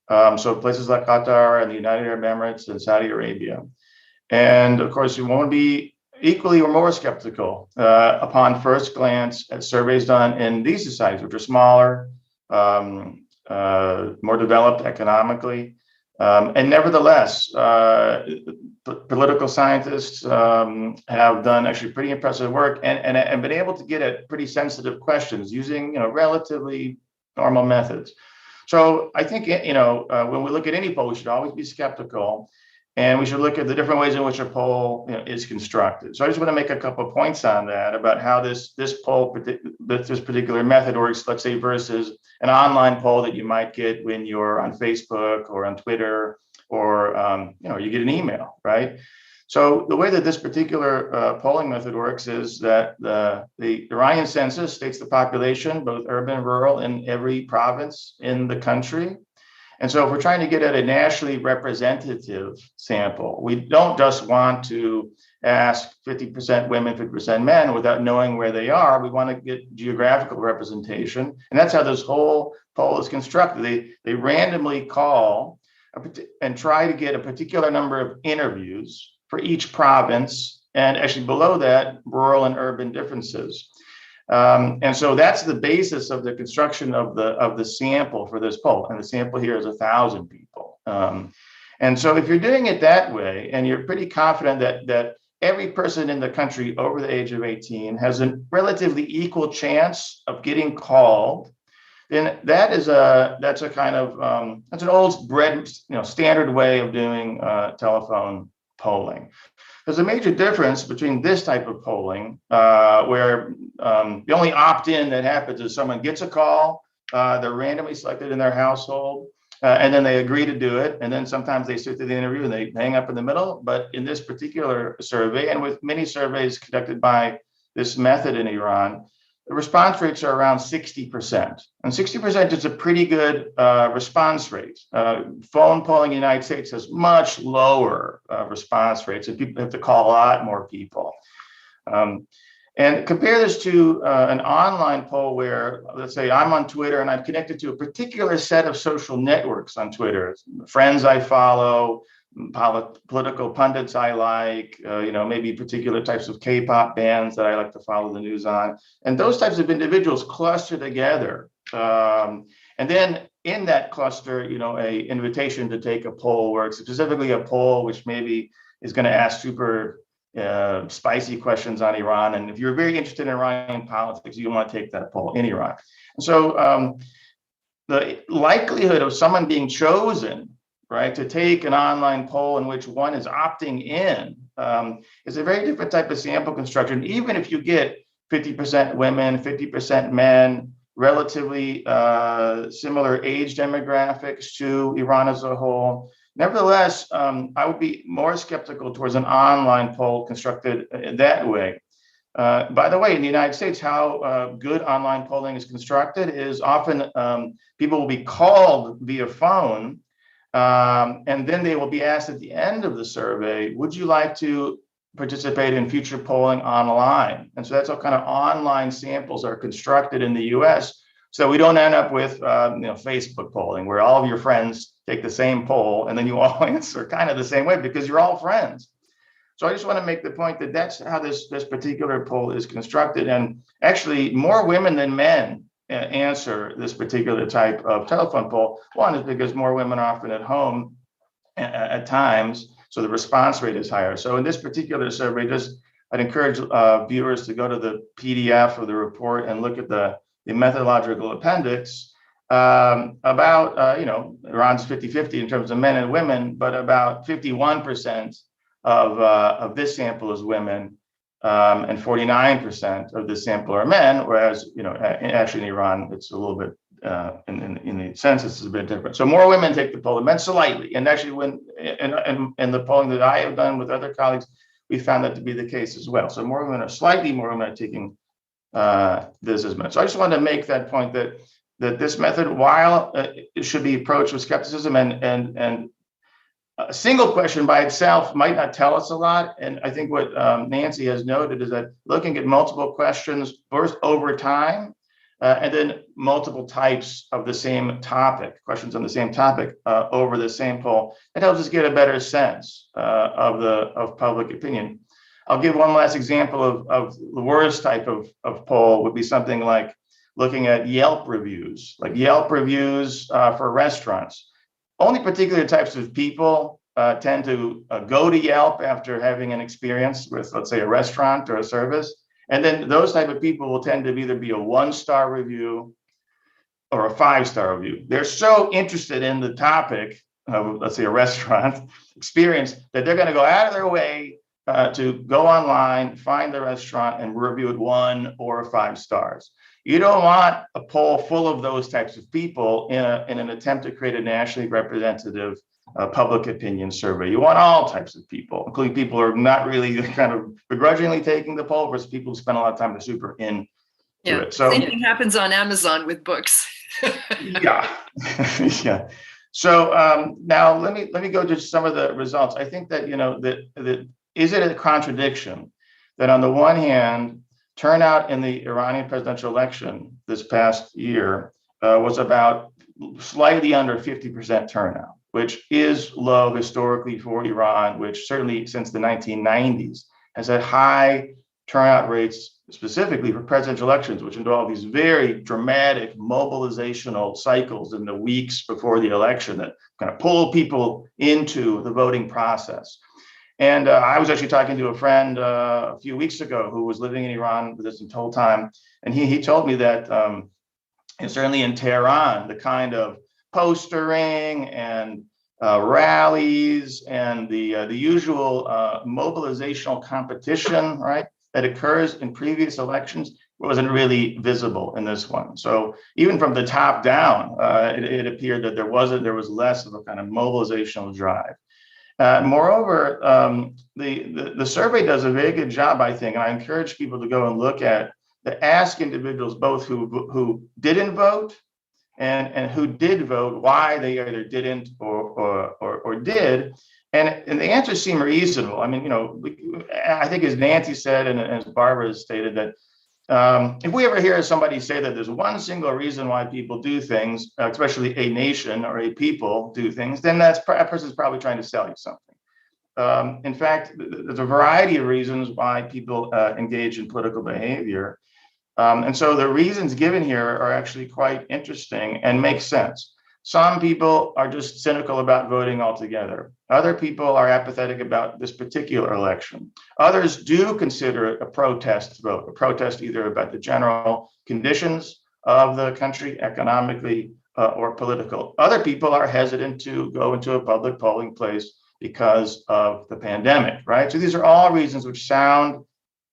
D: So places like Qatar and the United Arab Emirates and Saudi Arabia. And of course, you won't be equally or more skeptical upon first glance at surveys done in these societies, which are smaller, more developed economically. And nevertheless, political scientists have done actually pretty impressive work and been able to get at pretty sensitive questions using relatively normal methods. So I think when we look at any poll, we should always be skeptical, and we should look at the different ways in which a poll is constructed. So I just want to make a couple of points on that about how this poll, this particular method works, let's say, versus an online poll that you might get when you're on Facebook or on Twitter or you get an email, right? So the way that this particular polling method works is that the Iranian census states the population, both urban and rural, in every province in the country. And so if we're trying to get at a nationally representative sample, we don't just want to ask 50% women, 50% men without knowing where they are. We want to get geographical representation. And that's how this whole poll is constructed. They randomly call and try to get a particular number of interviews for each province, and actually below that, rural and urban differences. And so that's the basis of the construction of the sample for this poll. And the sample here is 1,000 people. And so if you're doing it that way, and you're pretty confident that every person in the country over the age of 18 has a relatively equal chance of getting called, then that's an old standard way of doing telephone polling. There's a major difference between this type of polling, where the only opt-in that happens is someone gets a call, they're randomly selected in their household, and then they agree to do it. And then sometimes they sit through the interview and they hang up in the middle. But in this particular survey, and with many surveys conducted by this method in Iran, the response rates are around 60%. And 60% is a pretty good response rate. Phone polling in the United States has much lower response rates, and people have to call a lot more people. And compare this to an online poll where, let's say I'm on Twitter and I'm connected to a particular set of social networks on Twitter, friends I follow, political pundits I like, maybe particular types of K-pop bands that I like to follow the news on. And those types of individuals cluster together. And then in that cluster, a invitation to take a poll works, specifically a poll which maybe is going to ask super spicy questions on Iran. And if you're very interested in Iranian politics, you want to take that poll in Iran. And so the likelihood of someone being chosen, right, to take an online poll in which one is opting in is a very different type of sample construction. Even if you get 50% women, 50% men, relatively similar age demographics to Iran as a whole, nevertheless, I would be more skeptical towards an online poll constructed that way. By the way, in the United States, how good online polling is constructed is often people will be called via phone, and then they will be asked at the end of the survey, would you like to participate in future polling online? And so that's how kind of online samples are constructed in the US. So we don't end up with Facebook polling where all of your friends take the same poll and then you all answer kind of the same way because you're all friends. So I just want to make the point that that's how this particular poll is constructed. And actually more women than men answer this particular type of telephone poll. One is because more women are often at home at times, so the response rate is higher. So in this particular survey, I'd encourage viewers to go to the PDF of the report and look at the methodological appendix. About Iran's 50-50 in terms of men and women, but about 51% of this sample is women. And 49% of the sample are men, whereas actually in Iran it's a little bit in the census is a bit different. So more women take the poll than men slightly, and actually when in the polling that I have done with other colleagues, we found that to be the case as well. So slightly more women are taking this as men. So I just wanted to make that point that this method, while it should be approached with skepticism and a single question by itself might not tell us a lot. And I think what Nancy has noted is that looking at multiple questions first over time, and then multiple types of the same topic, questions on the same topic over the same poll, it helps us get a better sense of public opinion. I'll give one last example of the worst type of poll would be something like looking at Yelp reviews, for restaurants. Only particular types of people tend to go to Yelp after having an experience with, let's say, a restaurant or a service. And then those type of people will tend to either be a 1-star review or a 5-star review. They're so interested in the topic of, let's say, a restaurant experience that they're going to go out of their way to go online, find the restaurant, and review it 1 or 5 stars. You don't want a poll full of those types of people in an attempt to create a nationally representative public opinion survey. You want all types of people, including people who are not really kind of begrudgingly taking the poll versus people who spend a lot of time to super in it. So
A: same thing happens on Amazon with books.
D: yeah, yeah. So now let me go to some of the results. I think that that is it a contradiction that on the one hand, turnout in the Iranian presidential election this past year was about slightly under 50% turnout, which is low historically for Iran, which certainly since the 1990s has had high turnout rates, specifically for presidential elections, which involve these very dramatic mobilizational cycles in the weeks before the election that kind of pull people into the voting process. And I was actually talking to a friend a few weeks ago who was living in Iran this whole time, and he told me that and certainly in Tehran, the kind of postering and rallies and the usual mobilizational competition, right, that occurs in previous elections wasn't really visible in this one. So even from the top down, it appeared that there was less of a kind of mobilizational drive. Moreover, the survey does a very good job, I think, and I encourage people to go and look at ask individuals both who didn't vote and who did vote, why they either didn't or did, and the answers seem reasonable. I mean, I think as Nancy said and as Barbara has stated that if we ever hear somebody say that there's one single reason why people do things, especially a nation or a people do things, then that person's probably trying to sell you something. In fact, there's a variety of reasons why people engage in political behavior. And so the reasons given here are actually quite interesting and make sense. Some people are just cynical about voting altogether. Other people are apathetic about this particular election. Others do consider it a protest vote, a protest either about the general conditions of the country, economically or political. Other people are hesitant to go into a public polling place because of the pandemic, right? So these are all reasons which sound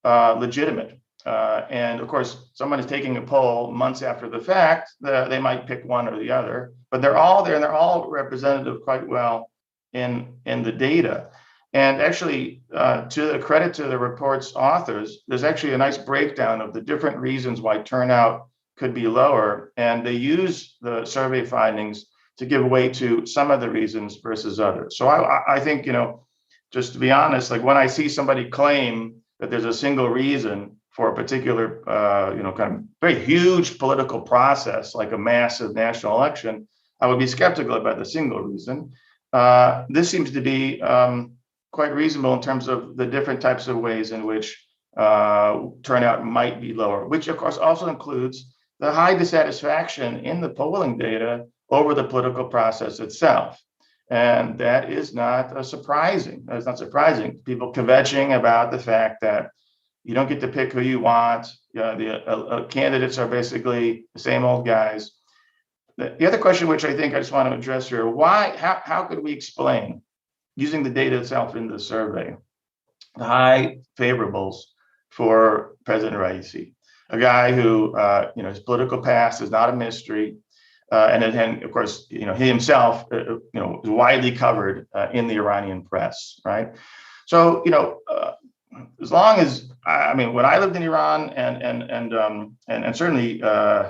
D: legitimate. And of course, someone is taking a poll months after the fact, they might pick one or the other, but they're all there and they're all representative quite well in the data. And actually, to the credit to the report's authors, there's actually a nice breakdown of the different reasons why turnout could be lower. And they use the survey findings to give way to some of the reasons versus others. So I think, just to be honest, like when I see somebody claim that there's a single reason for a particular, kind of very huge political process, like a massive national election, I would be skeptical about the single reason. This seems to be quite reasonable in terms of the different types of ways in which turnout might be lower, which of course also includes the high dissatisfaction in the polling data over the political process itself. And that is not surprising. That's not surprising. People kvetching about the fact that you don't get to pick who you want. The candidates are basically the same old guys. The other question, which I think I just want to address here, how could we explain, using the data itself in the survey, the high favorables for President Raisi, a guy who, his political past is not a mystery. And then, of course, he himself, is widely covered in the Iranian press, right? So, as long as when I lived in Iran and certainly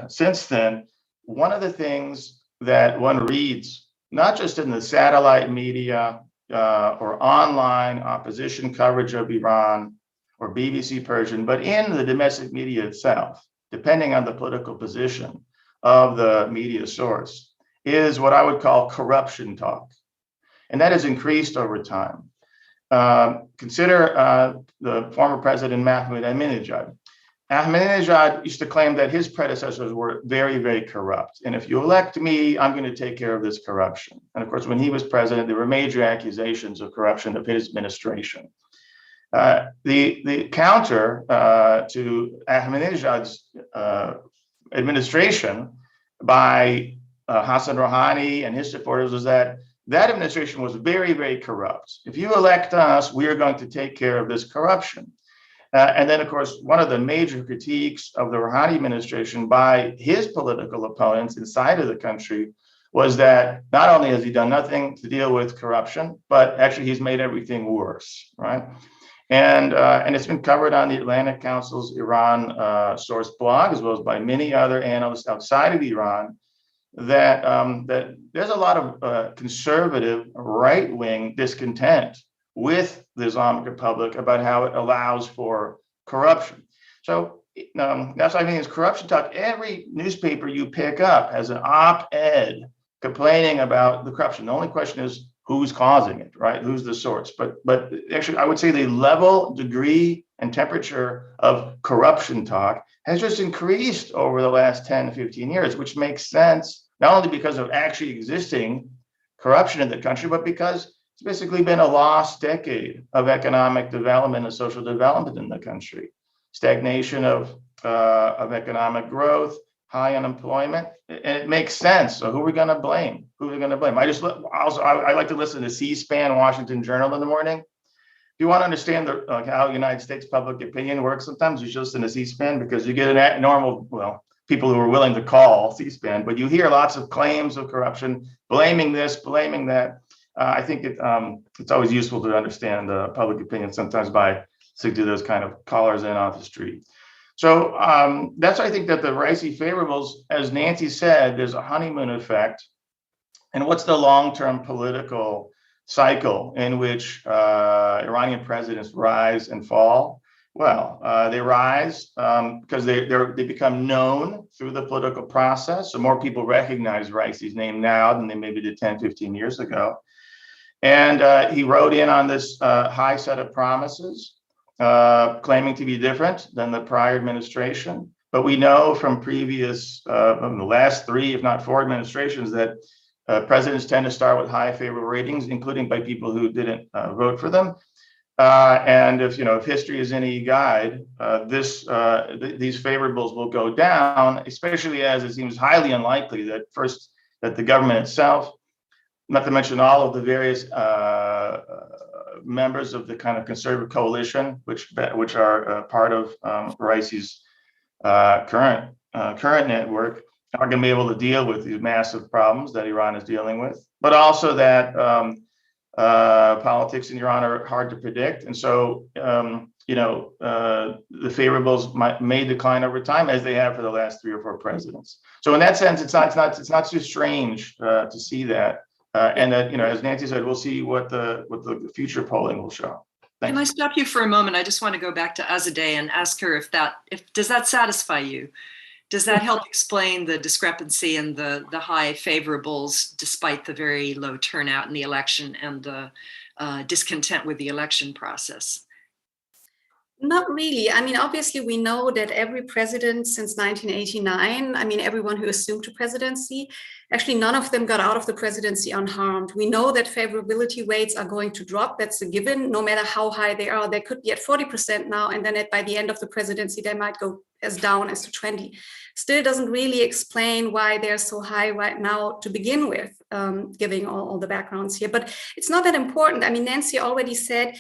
D: since then, one of the things that one reads, not just in the satellite media or online opposition coverage of Iran or BBC Persian, but in the domestic media itself, depending on the political position of the media source, is what I would call corruption talk. And that has increased over time. Consider the former president Mahmoud Ahmadinejad. Ahmadinejad used to claim that his predecessors were very, very corrupt. And if you elect me, I'm going to take care of this corruption. And of course, when he was president, there were major accusations of corruption of his administration. The counter to Ahmadinejad's administration by Hassan Rouhani and his supporters was that administration was very, very corrupt. If you elect us, we are going to take care of this corruption. And then, of course, one of the major critiques of the Rouhani administration by his political opponents inside of the country was that not only has he done nothing to deal with corruption, but actually he's made everything worse, right? And it's been covered on the Atlantic Council's Iran source blog, as well as by many other analysts outside of Iran, that that there's a lot of conservative right-wing discontent with the Islamic Republic about how it allows for corruption. So that's what I mean is corruption talk. Every newspaper you pick up has an op-ed complaining about the corruption. The only question is who's causing it, right? Who's the source? But actually, I would say the level, degree, and temperature of corruption talk has just increased over the last 10 to 15 years, which makes sense, not only because of actually existing corruption in the country, but because it's basically been a lost decade of economic development and social development in the country. Stagnation of economic growth, high unemployment, and it makes sense. So who are we going to blame? Who are we going to blame? I like to listen to C-SPAN, Washington Journal in the morning. If you want to understand how United States public opinion works, sometimes you should listen to C-SPAN because you get an normal, people who are willing to call C-SPAN, but you hear lots of claims of corruption, blaming this, blaming that. I think it's always useful to understand public opinion sometimes by listening to those kind of callers in off the street. So that's why I think that the Raisi favorables, as Nancy said, there's a honeymoon effect. And what's the long-term political cycle in which Iranian presidents rise and fall? Well, they rise because they become known through the political process. So more people recognize Raisi's name now than they maybe did 10, 15 years ago. And he rode in on this high set of promises, claiming to be different than the prior administration. But we know from previous, from the last 3, if not 4 administrations, that presidents tend to start with high favorable ratings, including by people who didn't vote for them. And if history is any guide, these favorables will go down, especially as it seems highly unlikely that the government itself, not to mention all of the various members of the kind of conservative coalition, which are part of Raisi's current network, are going to be able to deal with these massive problems that Iran is dealing with, but also that politics in Iran are hard to predict, and so the favorables may decline over time, as they have for the last 3 or 4 presidents. So in that sense, it's not too strange to see that. And that, as Nancy said, we'll see what the future polling will show. Thanks.
A: Can I stop you for a moment? I just want to go back to Azadeh and ask her if does that satisfy you? Does that help explain the discrepancy in the high favorables despite the very low turnout in the election and the discontent with the election process?
C: Not really. I mean, obviously, we know that every president since 1989, I mean, everyone who assumed the presidency, actually, none of them got out of the presidency unharmed. We know that favorability rates are going to drop. That's a given, no matter how high they are. They could be at 40% now, and then by the end of the presidency, they might go as down as to 20. Still doesn't really explain why they're so high right now to begin with, giving all the backgrounds here. But it's not that important. I mean, Nancy already said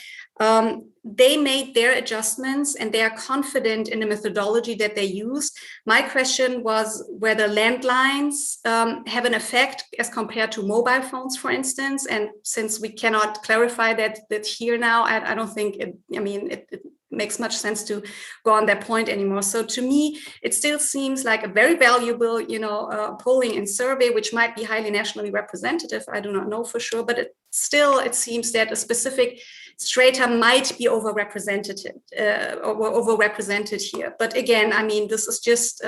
C: they made their adjustments and they are confident in the methodology that they use. My question was whether landlines have an effect as compared to mobile phones, for instance. And since we cannot clarify that here now, I don't think it makes much sense to go on that point anymore. So to me, it still seems like a very valuable, polling and survey, which might be highly nationally representative. I do not know for sure, but it seems that a specific strata might be overrepresented here. But again, I mean, this is just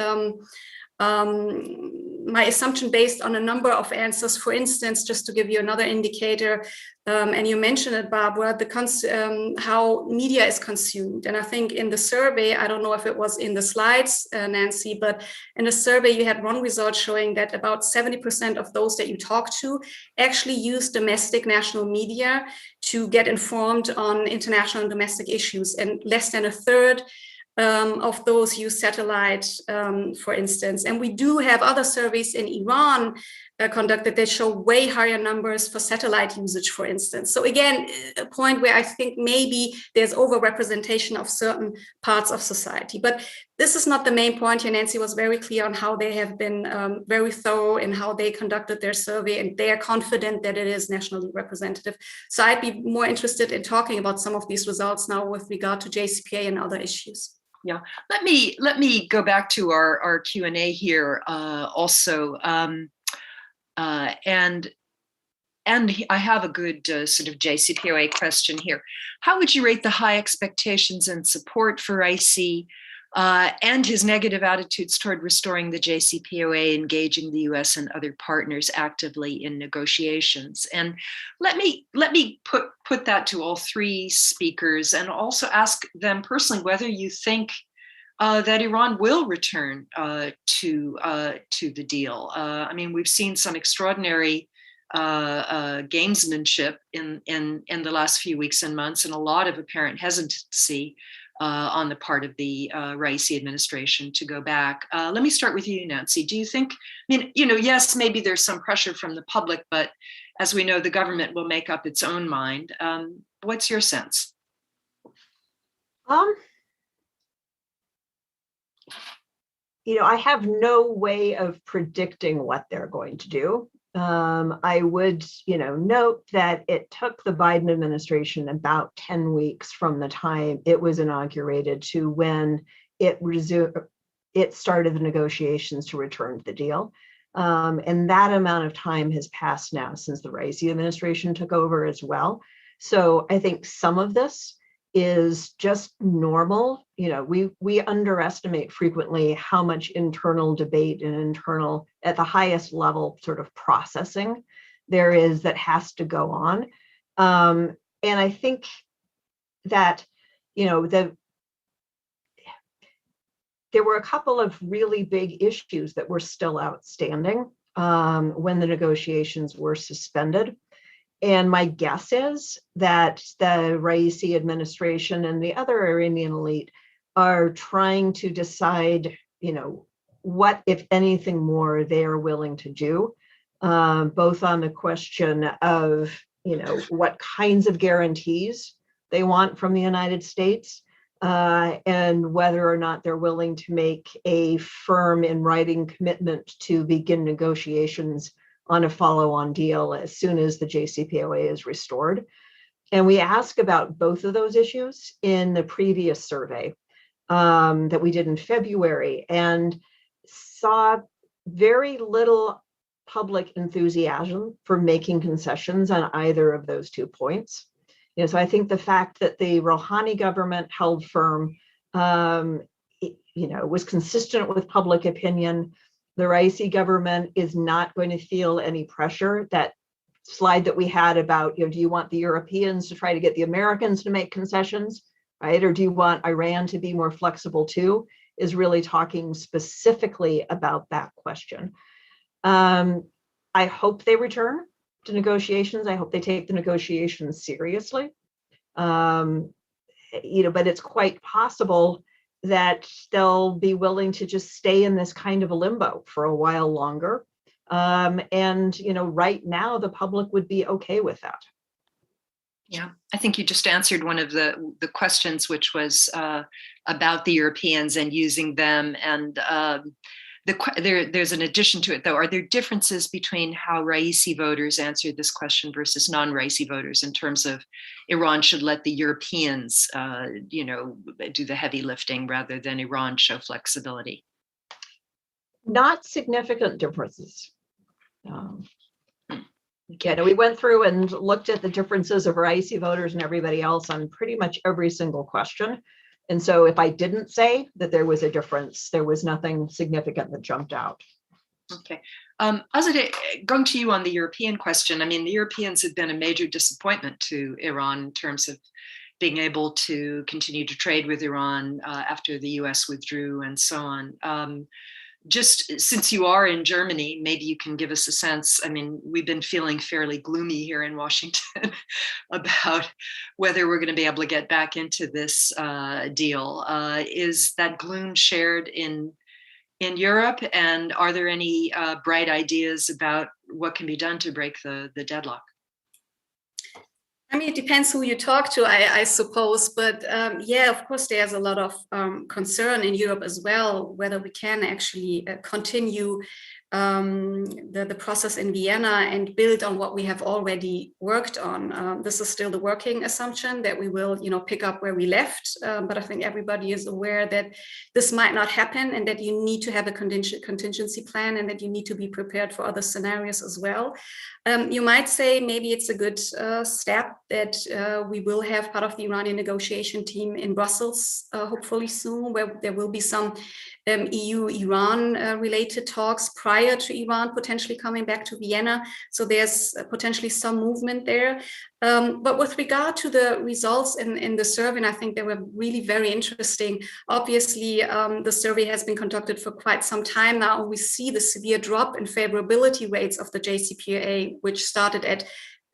C: my assumption based on a number of answers. For instance, just to give you another indicator, and you mentioned it, Barbara, how media is consumed. And I think in the survey, I don't know if it was in the slides, Nancy, but in the survey, you had one result showing that about 70% of those that you talk to actually use domestic national media to get informed on international and domestic issues, and less than a third of those use satellite, for instance. And we do have other surveys in Iran conducted that show way higher numbers for satellite usage, for instance. So again, a point where I think maybe there's overrepresentation of certain parts of society. But This is not the main point here. Nancy was very clear on how they have been very thorough in how they conducted their survey, and they are confident that it is nationally representative. So I'd be more interested in talking about some of these results now with regard to JCPA and other issues.
A: Yeah, let me go back to our Q&A here also, and I have a good sort of JCPOA question here. How would you rate the high expectations and support for Raisi and his negative attitudes toward restoring the JCPOA, engaging the US and other partners actively in negotiations? And let me put that to all three speakers, and also ask them personally whether you think that Iran will return to the deal. I mean, we've seen some extraordinary gamesmanship in the last few weeks and months, and a lot of apparent hesitancy on the part of the Raisi administration to go back. Let me start with you, Nancy. Do you think, I mean, yes, maybe there's some pressure from the public, but as we know, the government will make up its own mind. What's your sense?
B: I have no way of predicting what they're going to do. I would, note that it took the Biden administration about 10 weeks from the time it was inaugurated to when it started the negotiations to return to the deal. And that amount of time has passed now since the Raisi administration took over as well. So I think some of this is just normal. We underestimate frequently how much internal debate and internal, at the highest level, sort of processing there is that has to go on. And I think that, there were a couple of really big issues that were still outstanding when the negotiations were suspended. And my guess is that the Raisi administration and the other Iranian elite are trying to decide, what, if anything more, they are willing to do, both on the question of, what kinds of guarantees they want from the United States, and whether or not they're willing to make a firm in writing commitment to begin negotiations on a follow-on deal as soon as the JCPOA is restored. And we asked about both of those issues in the previous survey that we did in February, and saw very little public enthusiasm for making concessions on either of those 2 points. So I think the fact that the Rouhani government held firm, was consistent with public opinion. The Raisi government is not going to feel any pressure. That slide that we had about, do you want the Europeans to try to get the Americans to make concessions, right? Or do you want Iran to be more flexible too, is really talking specifically about that question. I hope they return to negotiations. I hope they take the negotiations seriously. But it's quite possible that they'll be willing to just stay in this kind of a limbo for a while longer. And right now the public would be okay with that.
A: Yeah, I think you just answered one of the questions, which was about the Europeans and using them. And there's an addition to it, though. Are there differences between how Raisi voters answered this question versus non-Raisi voters in terms of Iran should let the Europeans, do the heavy lifting rather than Iran show flexibility?
B: Not significant differences. We went through and looked at the differences of Raisi voters and everybody else on pretty much every single question. And so if I didn't say that there was a difference, there was nothing significant that jumped out.
A: Okay. Azadeh, going to you on the European question, I mean, the Europeans have been a major disappointment to Iran in terms of being able to continue to trade with Iran after the US withdrew and so on. Just since you are in Germany, maybe you can give us a sense. I mean, we've been feeling fairly gloomy here in Washington about whether we're going to be able to get back into this deal. Is that gloom shared in Europe? And are there any bright ideas about what can be done to break the deadlock?
C: I mean, it depends who you talk to, I suppose. But yeah, of course, there's a lot of concern in Europe as well, whether we can actually continue the process in Vienna and build on what we have already worked on. This is still the working assumption that we will, pick up where we left. But I think everybody is aware that this might not happen and that you need to have a contingency plan and that you need to be prepared for other scenarios as well. You might say maybe it's a good step that we will have part of the Iranian negotiation team in Brussels, hopefully soon, where there will be some EU-Iran related talks prior to Iran potentially coming back to Vienna. So there's potentially some movement there. But with regard to the results in the survey, and I think they were really very interesting. Obviously, the survey has been conducted for quite some time now. We see the severe drop in favorability rates of the JCPOA, which started at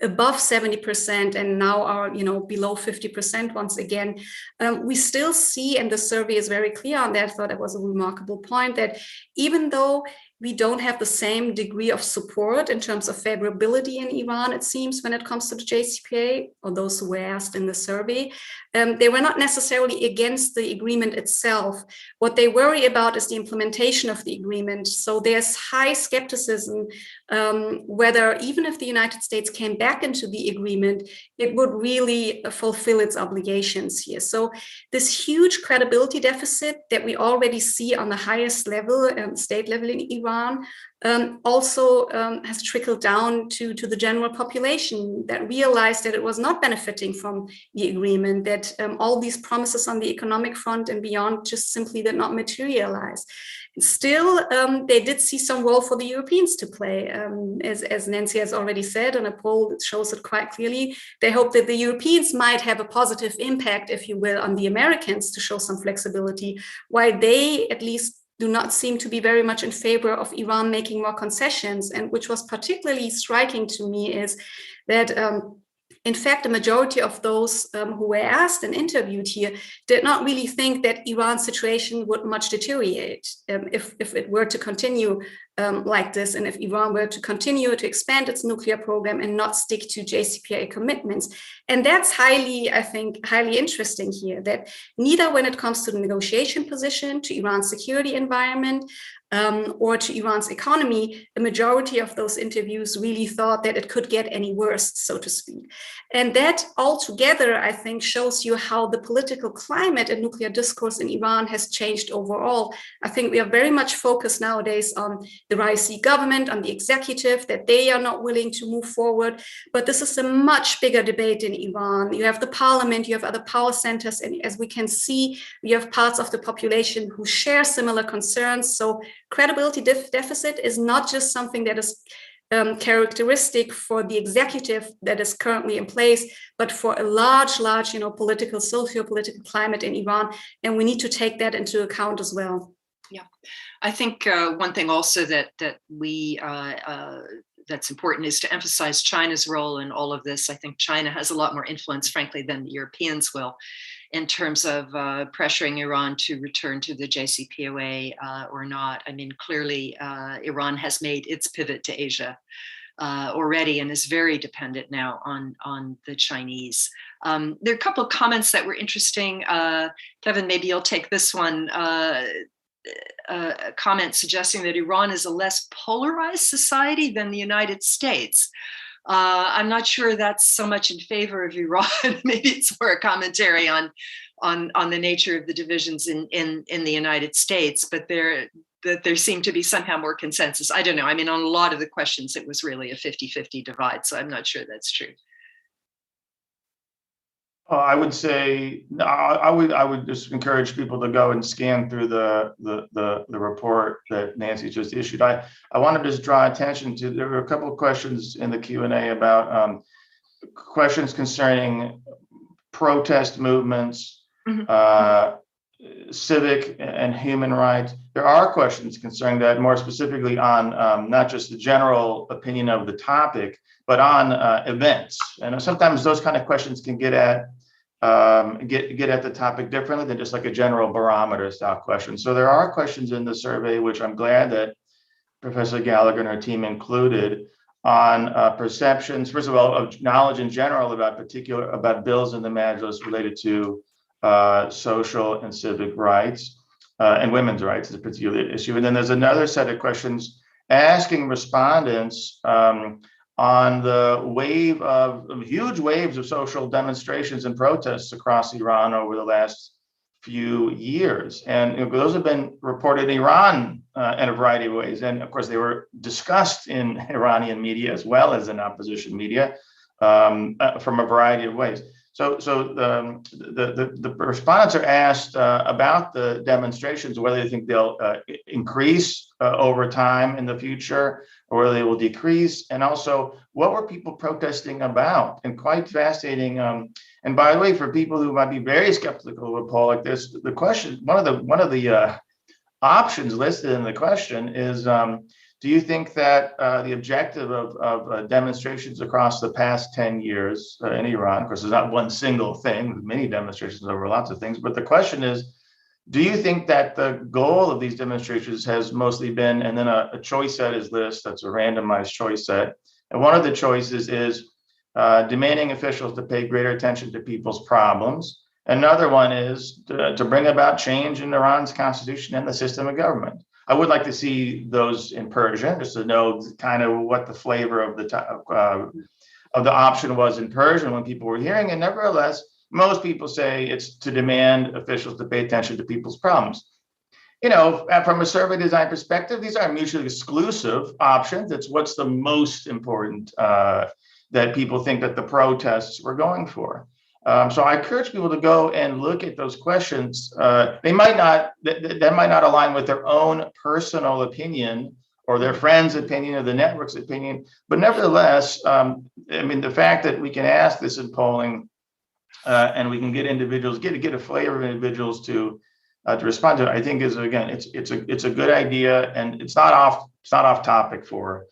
C: above 70% and now are below 50% once again. We still see, and the survey is very clear on that, I thought it was a remarkable point, that even though we don't have the same degree of support in terms of favorability in Iran, it seems, when it comes to the JCPOA, or those who were asked in the survey. They were not necessarily against the agreement itself. What they worry about is the implementation of the agreement. So there's high skepticism whether, even if the United States came back into the agreement, it would really fulfill its obligations here. So this huge credibility deficit that we already see on the highest level, state level in Iran, also has trickled down to the general population that realized that it was not benefiting from the agreement, that all these promises on the economic front and beyond just simply did not materialize. Still, they did see some role for the Europeans to play. As Nancy has already said, in a poll that shows it quite clearly, they hope that the Europeans might have a positive impact, if you will, on the Americans to show some flexibility, while they at least do not seem to be very much in favor of Iran making more concessions. And which was particularly striking to me is that in fact, the majority of those who were asked and interviewed here did not really think that Iran's situation would much deteriorate if it were to continue like this, and if Iran were to continue to expand its nuclear program and not stick to JCPOA commitments. And that's I think, highly interesting here, that neither when it comes to the negotiation position, to Iran's security environment, or to Iran's economy, the majority of those interviews really thought that it could get any worse, so to speak. And that altogether, I think, shows you how the political climate and nuclear discourse in Iran has changed overall. I think we are very much focused nowadays on the Raisi government, on the executive, that they are not willing to move forward. But this is a much bigger debate in Iran. You have the parliament, you have other power centers, and as we can see, you have parts of the population who share similar concerns. So credibility deficit is not just something that is characteristic for the executive that is currently in place, but for a large, political, socio-political climate in Iran. And we need to take that into account as well.
A: Yeah, I think one thing also that we that's important is to emphasize China's role in all of this. I think China has a lot more influence, frankly, than the Europeans will, in terms of pressuring Iran to return to the JCPOA or not. I mean, clearly, Iran has made its pivot to Asia already and is very dependent now on the Chinese. There are a couple of comments that were interesting. Kevin, maybe you'll take this one. A comment suggesting that Iran is a less polarized society than the United States. I'm not sure that's so much in favor of Iran. Maybe it's more a commentary on the nature of the divisions in the United States, but there seemed to be somehow more consensus. I don't know. I mean, on a lot of the questions, it was really a 50-50 divide, so I'm not sure that's true.
D: I would say I would just encourage people to go and scan through the report that Nancy just issued. I want to just draw attention to, there were a couple of questions in the Q&A about questions concerning protest movements, civic and human rights. There are questions concerning that, more specifically on not just the general opinion of the topic, but on events. And sometimes those kind of questions can get at the topic differently than just like a general barometer style question. So there are questions in the survey, which I'm glad that Professor Gallagher and her team included, on perceptions, first of all, of knowledge in general about bills in the Majlis related to social and civic rights and women's rights is a particular issue. And then there's another set of questions asking respondents on the huge waves of social demonstrations and protests across Iran over the last few years. And those have been reported in Iran in a variety of ways. And of course, they were discussed in Iranian media as well as in opposition media from a variety of ways. So the respondents are asked about the demonstrations, whether they think they'll increase over time in the future, or whether they will decrease, and also what were people protesting about? And quite fascinating. And by the way, for people who might be very skeptical of a poll like this, the question, one of the options listed in the question is, do you think that the objective of demonstrations across the past 10 years in Iran, of course, there's not one single thing, many demonstrations over lots of things, but the question is, do you think that the goal of these demonstrations has mostly been, and then a choice set is this, that's a randomized choice set. And one of the choices is demanding officials to pay greater attention to people's problems. Another one is to bring about change in Iran's constitution and the system of government. I would like to see those in Persian, just to know kind of what the flavor of the option was in Persian when people were hearing it. Nevertheless, most people say it's to demand officials to pay attention to people's problems. From a survey design perspective, these aren't mutually exclusive options. It's what's the most important that people think that the protests were going for. So I encourage people to go and look at those questions. They might not, that might not align with their own personal opinion or their friend's opinion or the network's opinion, but nevertheless, the fact that we can ask this in polling and we can get individuals, get a flavor of individuals to respond to it, I think is, again, it's a good idea, and it's not off topic for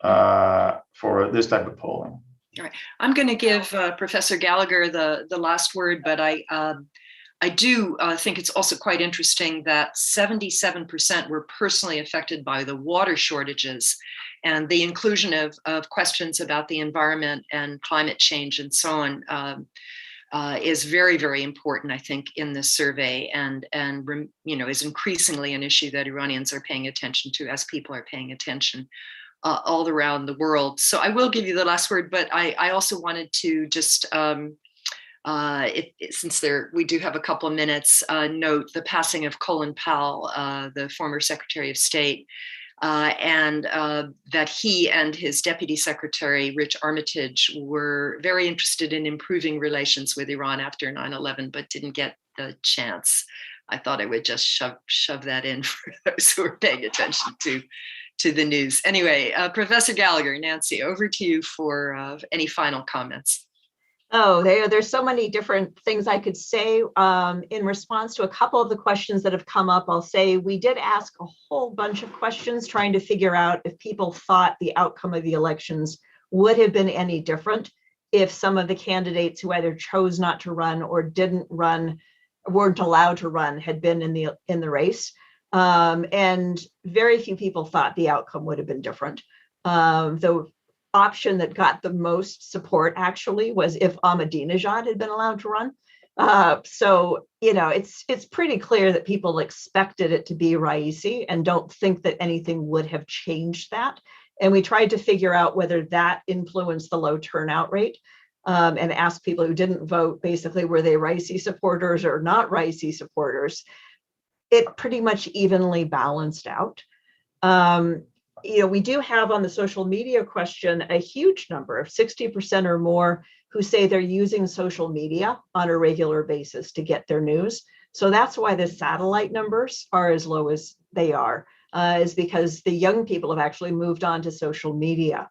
D: this type of polling.
A: All right. I'm going to give Professor Gallagher the last word, but I do think it's also quite interesting that 77% were personally affected by the water shortages, and the inclusion of questions about the environment and climate change and so on is very, very important, I think, in this survey, and is increasingly an issue that Iranians are paying attention to, as people are paying attention all around the world. So I will give you the last word, but I also wanted to just, since we do have a couple of minutes, note the passing of Colin Powell, the former Secretary of State, and that he and his Deputy Secretary, Rich Armitage, were very interested in improving relations with Iran after 9/11, but didn't get the chance. I thought I would just shove that in for those who are paying attention to the news. Anyway, Professor Gallagher, Nancy, over to you for any final comments.
B: Oh, there's so many different things I could say. In response to a couple of the questions that have come up, I'll say we did ask a whole bunch of questions trying to figure out if people thought the outcome of the elections would have been any different if some of the candidates who either chose not to run or didn't run, weren't allowed to run, had been in the race. And very few people thought the outcome would have been different. The option that got the most support actually was if Ahmadinejad had been allowed to run. So it's pretty clear that people expected it to be Raisi and don't think that anything would have changed that. And we tried to figure out whether that influenced the low turnout rate, and asked people who didn't vote, basically, were they Raisi supporters or not Raisi supporters? It pretty much evenly balanced out. We do have on the social media question a huge number of 60% or more who say they're using social media on a regular basis to get their news. So that's why the satellite numbers are as low as they are, is because the young people have actually moved on to social media.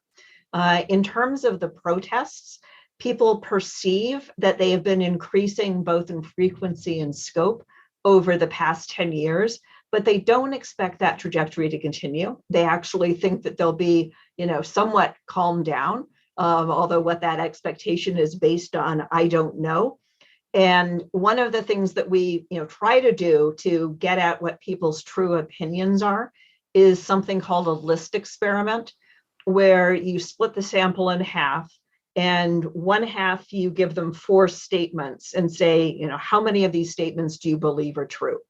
B: In terms of the protests, people perceive that they have been increasing both in frequency and scope over the past 10 years, but they don't expect that trajectory to continue. They actually think that they'll be, somewhat calmed down, although what that expectation is based on, I don't know. And one of the things that we, try to do to get at what people's true opinions are is something called a list experiment. where you split the sample in half, and one half you give them 4 statements and say, you know, how many of these statements do you believe are true?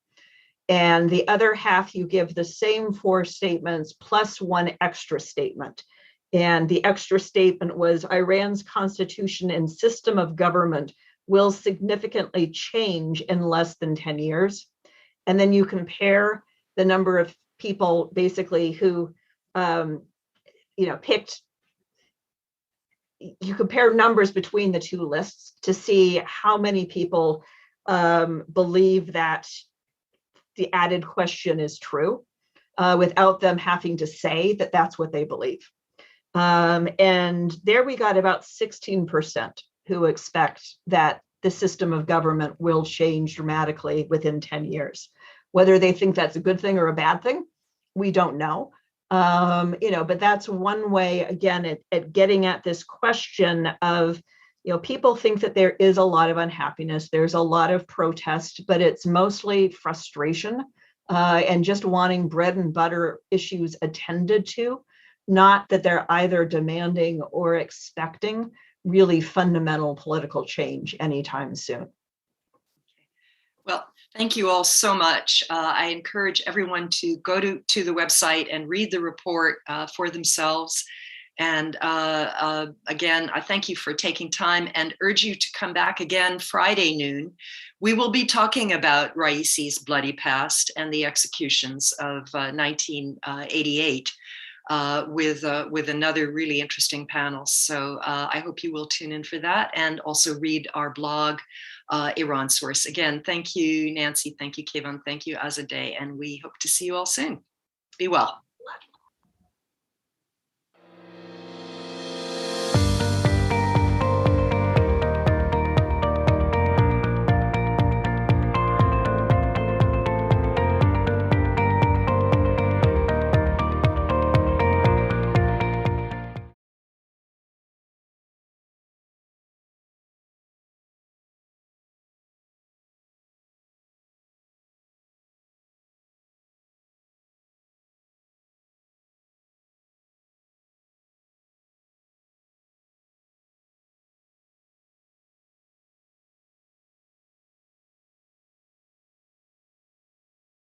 B: And the other half you give the same 4 statements plus 1 extra statement. And the extra statement was Iran's constitution and system of government will significantly change in less than 10 years. And then you compare the number of people basically who, picked, you compare numbers between the 2 lists to see how many people believe that the added question is true without them having to say that that's what they believe. And there we got about 16% who expect that the system of government will change dramatically within 10 years. Whether they think that's a good thing or a bad thing, we don't know. But that's one way, again, at getting at this question of, people think that there is a lot of unhappiness, there's a lot of protest, but it's mostly frustration and just wanting bread and butter issues attended to, not that they're either demanding or expecting really fundamental political change anytime soon.
A: Well, thank you all so much. I encourage everyone to go to the website and read the report for themselves. And again, I thank you for taking time and urge you to come back again Friday noon. We will be talking about Raisi's bloody past and the executions of 1988 with another really interesting panel. So I hope you will tune in for that and also read our blog, Iran Source. Again, thank you, Nancy. Thank you, Kevin. Thank you, Azadeh. And we hope to see you all soon. Be well.